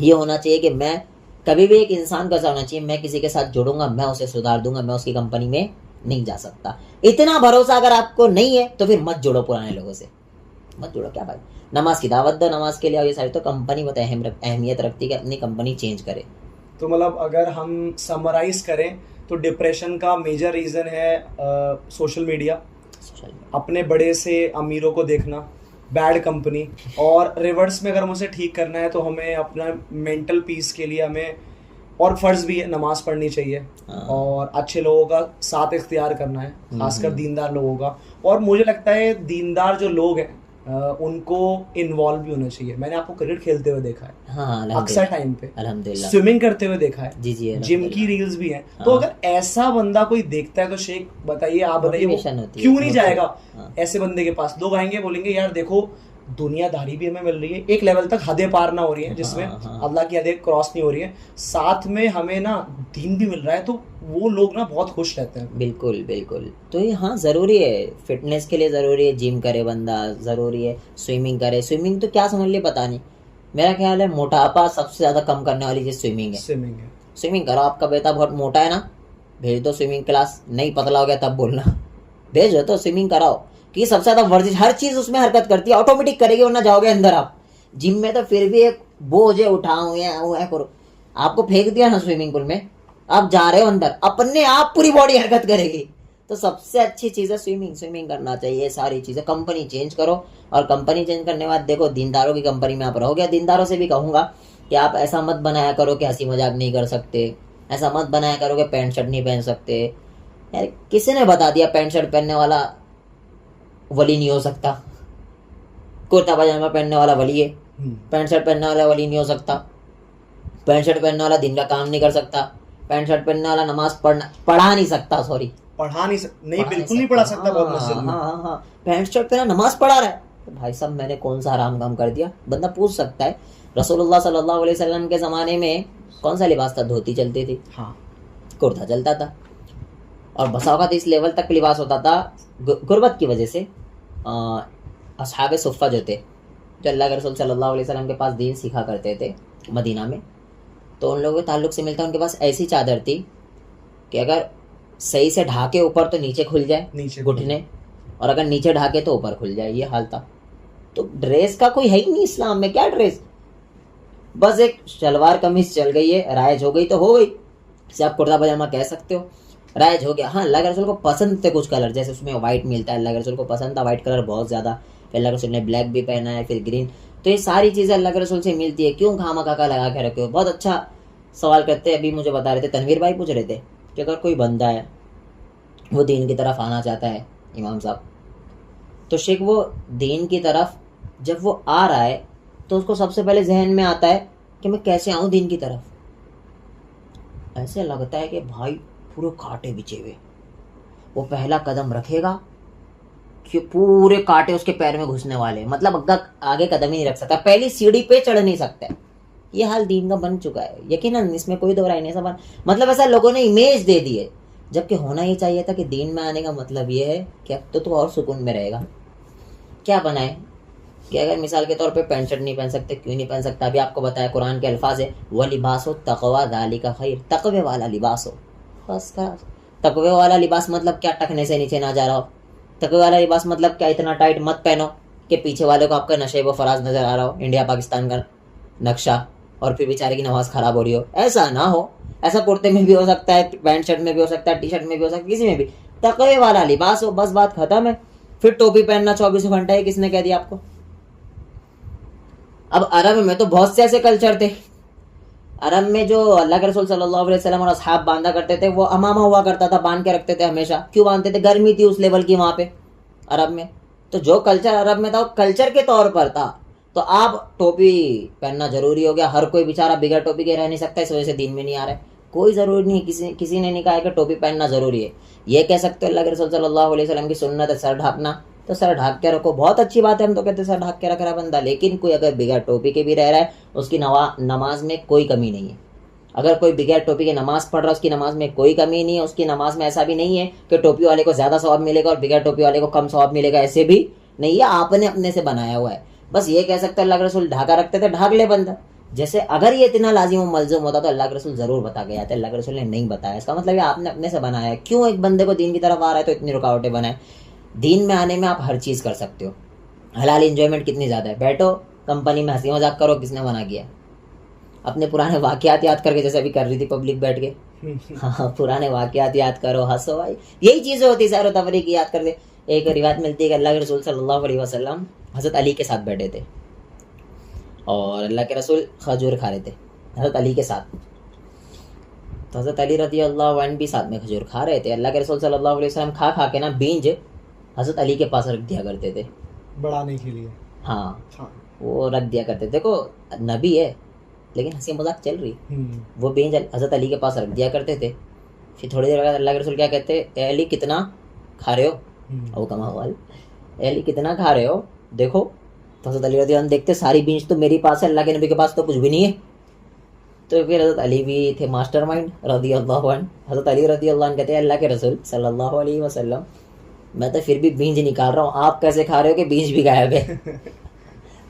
ये होना चाहिए कि मैं कभी भी, एक इंसान का ऐसा होना चाहिए, मैं किसी के साथ जुड़ूंगा, मैं उसे सुधार दूंगा, मैं उसकी कंपनी में नहीं जा सकता। इतना भरोसा अगर आपको नहीं है तो फिर मत जुड़ो पुराने लोगों से, मत जुड़ो। क्या भाई, नमाज की दावत दो, नमाज के लिए, और ये सारी तो कंपनी बहुत अहमियत रखती है कि अपनी कंपनी चेंज करे। तो मतलब अगर हम समराइज करें तो डिप्रेशन का मेजर रीज़न है सोशल मीडिया, अपने बड़े से अमीरों को देखना, बैड कंपनी, और रिवर्स में अगर हम उसे ठीक करना है तो हमें अपना मेंटल पीस के लिए हमें, और फ़र्ज़ भी है, नमाज़ पढ़नी चाहिए और अच्छे लोगों का साथ इख्तियार करना है, खासकर दीनदार लोगों का। और मुझे लगता है दीनदार जो लोग हैं उनको इन्वॉल्व भी होना चाहिए। मैंने आपको क्रिकेट खेलते हुए देखा है, हाँ, अक्सर टाइम पे अल्हम्दुलिल्लाह, स्विमिंग करते हुए देखा है, जी जी, जिम की रील्स भी हैं। तो अगर ऐसा बंदा कोई देखता है तो शेख बताइए, आप बताइए वो क्यों नहीं जाएगा ऐसे बंदे के पास? लोग आएंगे बोलेंगे यार देखो दुनियादारी भी हमें मिल रही है, एक लेवल तक हदें पार ना हो रही है जिसमें अल्लाह की हदें क्रॉस नहीं हो रही है, साथ में हमें ना दीन भी मिल रहा है, तो वो लोग ना बहुत खुश रहते हैं। बिल्कुल बिल्कुल। तो ये हाँ ज़रूरी है, फिटनेस के लिए ज़रूरी है, जिम करे बंदा, ज़रूरी है स्विमिंग करे। स्विमिंग तो क्या समझ लिए पता नहीं, मेरा ख्याल है मोटापा सबसे ज़्यादा कम करने वाली चीज़ स्विमिंग है। स्विमिंग करो। आपका बेटा बहुत मोटा है ना, भेज दो स्विमिंग क्लास। नहीं पतला हो गया तब बोलना, भेजो तो स्विमिंग कराओ, कि सबसे ज़्यादा वर्जिश, हर चीज़ उसमें हरकत करती है, ऑटोमेटिक करेगी, वरना जाओगे अंदर आप। जिम में तो फिर भी एक बोझ है, उठाओ या वो है करो, आपको फेंक दिया ना स्विमिंग पूल में, आप जा रहे हो अंदर, अपने आप पूरी बॉडी हरकत करेगी। तो सबसे अच्छी चीज़ है स्विमिंग, स्विमिंग करना चाहिए। सारी चीज़ें, कंपनी चेंज करो, और कंपनी चेंज करने के बाद देखो दीनदारों की कंपनी में आप रहोगे। दीनदारों से भी कहूँगा कि आप ऐसा मत बनाया करो कि हंसी मजाक नहीं कर सकते, ऐसा मत बनाया करो कि पैंट शर्ट नहीं पहन सकते। यार किसी ने बता दिया पैंट शर्ट पहनने वाला वली नहीं हो सकता? कुर्ता पजामा पहनने वाला वली है, पैंट शर्ट पहनने वाला वली नहीं हो सकता। पैंट शर्ट पहनने वाला दिन का काम नहीं कर सकता, पैंट शर्ट पहनने वाला नमाज पढ़ा नहीं सकता, सॉरी बिल्कुल नहीं पढ़ा सकता बहुत मस्जिद में। हाँ, पैंट शर्ट पहना नमाज पढ़ा रहा है, तो भाई साहब मैंने कौन सा हराम काम कर दिया? बंदा पूछ सकता है। रसूलुल्लाह सल्लल्लाहु अलैहि वसल्लम के ज़माने में कौन सा लिबास था? धोती चलती थी, हाँ, कुर्ता चलता था, और बसा औक़ात इस लेवल तक लिबास होता था गुर्बत की वजह से। असहाबे सुफ़ा जो थे, जो अल्लाह के रसूल सल्लल्लाहु अलैहि वसल्लम के पास दीन सीखा करते थे मदीना में, तो उन लोगों के ताल्लुक़ से मिलता है, उनके पास ऐसी चादर थी कि अगर सही से ढाके ऊपर तो नीचे खुल जाए, नीचे घुटने, और अगर नीचे ढाके तो ऊपर खुल जाए, ये हाल था। तो ड्रेस का कोई है ही नहीं इस्लाम में, क्या ड्रेस? बस एक शलवार कमीज चल गई है, राइज हो गई तो हो गई, इसे आप कुर्ता पजामा कह सकते हो, राइज हो गया। हाँ, अल्लाह के रसूल को पसंद थे कुछ कलर, जैसे उसमें वाइट मिलता है, अल्लाह के रसूल को पसंद था वाइट कलर बहुत ज़्यादा, फिर अल्लाह के रसूल ने ब्लैक भी पहना है, फिर ग्रीन। तो ये सारी चीज़ें अल्लाह के रसूल से मिलती है, क्यों खामा काका लगा के रखे हो? बहुत अच्छा सवाल करते हैं। अभी मुझे बता रहे थे, तनवीर भाई पूछ रहे थे कि अगर कोई बंदा है वो दीन की तरफ आना चाहता है इमाम साहब, तो शेख वो दीन की तरफ जब वो आ रहा है तो उसको सबसे पहले जहन में आता है कि मैं कैसे आऊँ दीन की तरफ। ऐसे लगता है कि भाई पूरे कांटे बिछे हुए, वो पहला कदम रखेगा कि पूरे कांटे उसके पैर में घुसने वाले, मतलब आगे कदम ही नहीं रख सकता, पहली सीढ़ी पे चढ़ नहीं सकता। ये हाल दीन का बन चुका है, यकीनन इसमें कोई दो राय नहीं। सब मतलब ऐसा लोगों ने इमेज दे दी है, जबकि होना ही चाहिए था कि दीन में आने का मतलब ये है कि अब तो तू और सुकून में रहेगा। क्या बनाए कि अगर मिसाल के तौर पे पैंट शर्ट नहीं पहन सकते, क्यों नहीं पहन सकता? अभी आपको बताया कुरान के अल्फाज है, वह लिबास हो तकवा ज़ालिका खैर, तकवे वाला लिबास हो। बस का तकवे वाला लिबास मतलब क्या? टखने से नीचे ना जा रहा हो। तकवे वाला लिबास मतलब क्या? इतना टाइट मत पहनो कि पीछे वाले को आपका नशे व फराज नजर आ रहा हो, इंडिया पाकिस्तान का नक्शा, और फिर बेचारे की नमाज खराब हो रही हो। ऐसा ना हो। ऐसा कुर्ते में भी हो सकता है, पैंट शर्ट में भी हो सकता है, टी शर्ट में भी हो सकता है, किसी में भी तकवे वाला लिबास हो, बस बात खत्म है। फिर टोपी पहनना 24 घंटा है, किसने कह दिया आपको? अब अरब में तो बहुत से ऐसे कल्चर थे। अरब में जो अल्लाह के रसूल सल्लल्लाहु अलैहि वसल्लम और असहाब बांधा करते थे, वो अमामा हुआ करता था, बांध के रखते थे हमेशा। क्यों बांधते थे? गर्मी थी उस लेवल की वहां पे अरब में। तो जो कल्चर अरब में था वो कल्चर के तौर पर था। तो आप टोपी पहनना जरूरी हो गया, हर कोई बेचारा बिगर टोपी के रह नहीं सकता, इस वजह से दीन में नहीं आ रहा है। कोई जरूरी नहीं, किसी ने नहीं कहा है कि टोपी पहनना जरूरी है। ये कह सकते हो अल्लाह के रसूल सल्लल्लाहु अलैहि वसल्लम की सुन्नत है सर ढाकना, तो सर ढाक के रखो, बहुत अच्छी बात है, हम तो कहते हैं सर ढाक के रख रहा बंदा। लेकिन कोई अगर बिगर टोपी के भी रह रहा है, उसकी नमाज में कोई कमी नहीं है। अगर कोई बगैर टोपी की नमाज पढ़ रहा है, उसकी नमाज में कोई कमी नहीं है। उसकी नमाज में ऐसा भी नहीं है कि टोपी वाले को ज्यादा सवाब मिलेगा और बगैर टोपी वाले को कम सवाब मिलेगा, ऐसे भी नहीं है। आपने अपने से बनाया हुआ है। बस ये कह सकते हैं अल्लाह के रसूल ढाका रखते थे, ढाक ले बंदा। जैसे अगर ये इतना लाजिम और मलजूम होता तो अल्लाह के रसूल जरूर बता के आते, अल्लाह के रसूल ने नहीं बताया। इसका मतलब ये आपने अपने से बनाया है। क्यों एक बंदे को दीन की तरफ आ रहा है तो इतनी रुकावटें बनाए? दीन में आने में आप हर चीज कर सकते हो। हलाल इंजॉयमेंट कितनी ज्यादा है, बैठो कंपनी में हंसी मजाक करो, किसने मना किया? अपने पुराने वाकयात याद करके, जैसे अभी कर रही थी पब्लिक बैठ के, हाँ पुराने वाकयात याद करो, हंसो भाई, यही चीजें होती सैर तफरी की याद कर दे। एक रिवायत मिलती है कि अल्लाह के रसूल सल्लल्लाहु अलैहि वसल्लम हज़रत अली के साथ बैठे थे और अल्लाह के रसूल खजूर खा रहे थे हज़रत अली के साथ। तो हज़रत अली रज़ी अल्लाह अन्हु भी साथ में खजूर खा रहे थे। अल्लाह के रसूल सल्लल्लाहु अलैहि वसल्लम खा खा के ना बीज हज़रत अली के पास रख दिया करते थे, बढ़ाने के लिए। हाँ वो रख दिया करते थे। देखो नबी है लेकिन हंसी मजाक चल रही, वो बीज हज़रत अली के पास रख दिया करते थे। फिर थोड़ी देर बाद अल्लाह के रसूल क्या कहते, ए अली कितना खा रहे हो? ओ कमाल, ए अली कितना खा रहे हो, देखो। तो हज़रत अली रज़ी अल्लाह देखते सारी बीज तो मेरे पास है, अल्लाह के नबी के पास तो कुछ भी नहीं है। तो फिर हज़रत अली भी थे मास्टरमाइंड रज़ी अल्लाह अन्हु। हज़रत अली रज़ी अल्लाह अन्हु कहते हैं अल्लाह के रसूल सल्लल्लाहु अलैहि वसल्लम, मैं तो फिर भी बीज निकाल रहा हूँ, आप कैसे खा रहे हो कि बीज भी गायब है?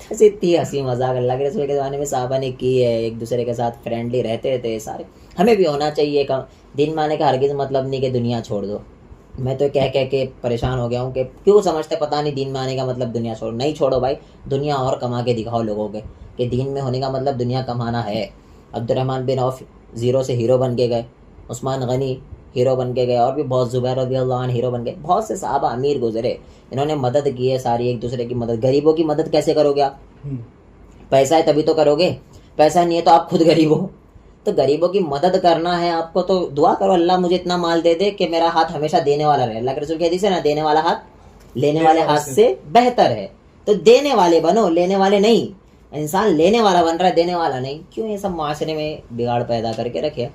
ऐसे इतनी हंसी मजाक अल्लाह के रसूल के ज़माने में साहबा ने की है, एक दूसरे के साथ फ्रेंडली रहते थे सारे। हमें भी होना चाहिए। दिन माने का हरगिज़ मतलब नहीं कि दुनिया छोड़ दो। मैं तो कह कह के परेशान हो गया हूँ कि क्यों समझते पता नहीं दीन में आने का मतलब दुनिया छोड़ो। नहीं छोड़ो भाई, दुनिया और कमा के दिखाओ लोगों के कि दीन में होने का मतलब दुनिया कमाना है। अब्दुर्रहमान बिन औफ ज़ीरो से हीरो बन के गए, उस्मान गनी हीरो बन के गए, और भी बहुत, ज़ुबैर रज़ियल्लाहु अन्हु हीरो बन गए। बहुत से सहाबा अमीर गुजरे, इन्होंने मदद की है सारी, एक दूसरे की मदद। गरीबों की मदद कैसे करोगे आप? पैसा है तभी तो करोगे, पैसा नहीं है तो आप खुद गरीब हो। तो गरीबों की मदद करना है आपको तो दुआ करो अल्लाह मुझे इतना माल दे दे कि मेरा हाथ हमेशा देने वाला रहे। अल्लाह के रसूल की हदीस है ना, देने वाला हाथ लेने वाले हाथ से बेहतर है। तो देने वाले बनो, लेने वाले नहीं। इंसान लेने वाला बन रहा है, देने वाला नहीं। क्यों ये सब माशरे में बिगाड़ पैदा करके रखे?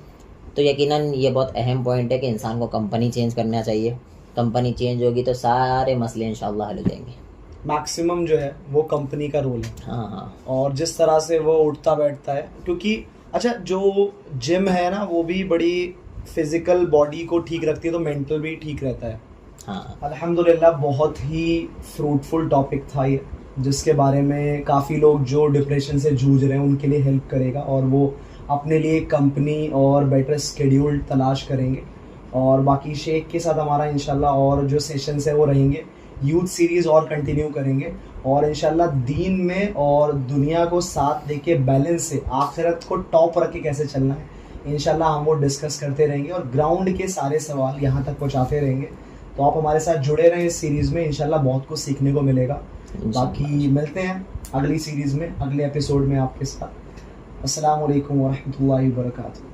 तो यकीनन ये बहुत अहम पॉइंट है कि इंसान को कंपनी चेंज करना चाहिए। कंपनी चेंज होगी तो सारे मसले इंशाल्लाह हल हो जाएंगे। मैक्सिमम जो है वो कंपनी का रोल है। हाँ। और जिस तरह से वो उठता बैठता है, क्योंकि अच्छा जो जिम है ना वो भी बड़ी फिजिकल बॉडी को ठीक रखती है, तो मेंटल भी ठीक रहता है। हाँ अल्हम्दुलिल्लाह बहुत ही फ्रूटफुल टॉपिक था ये, जिसके बारे में काफ़ी लोग जो डिप्रेशन से जूझ रहे हैं उनके लिए हेल्प करेगा, और वो अपने लिए कंपनी और बेटर स्केड्यूल तलाश करेंगे। और बाकी शेख के साथ हमारा इंशाल्लाह और जो सेशंस है वो रहेंगे, यूथ सीरीज़ और कंटिन्यू करेंगे, और इंशाल्लाह दीन में और दुनिया को साथ लेके बैलेंस से आखिरत को टॉप रख के कैसे चलना है इंशाल्लाह हम वो डिस्कस करते रहेंगे, और ग्राउंड के सारे सवाल यहाँ तक पहुँचाते रहेंगे। तो आप हमारे साथ जुड़े रहें इस सीरीज़ में, इंशाल्लाह बहुत कुछ सीखने को मिलेगा। बाकी मिलते हैं अगली सीरीज़ में, अगले एपिसोड में आपके साथ। अस्सलाम वालेकुम व रहमतुल्लाहि व बरकातुहू।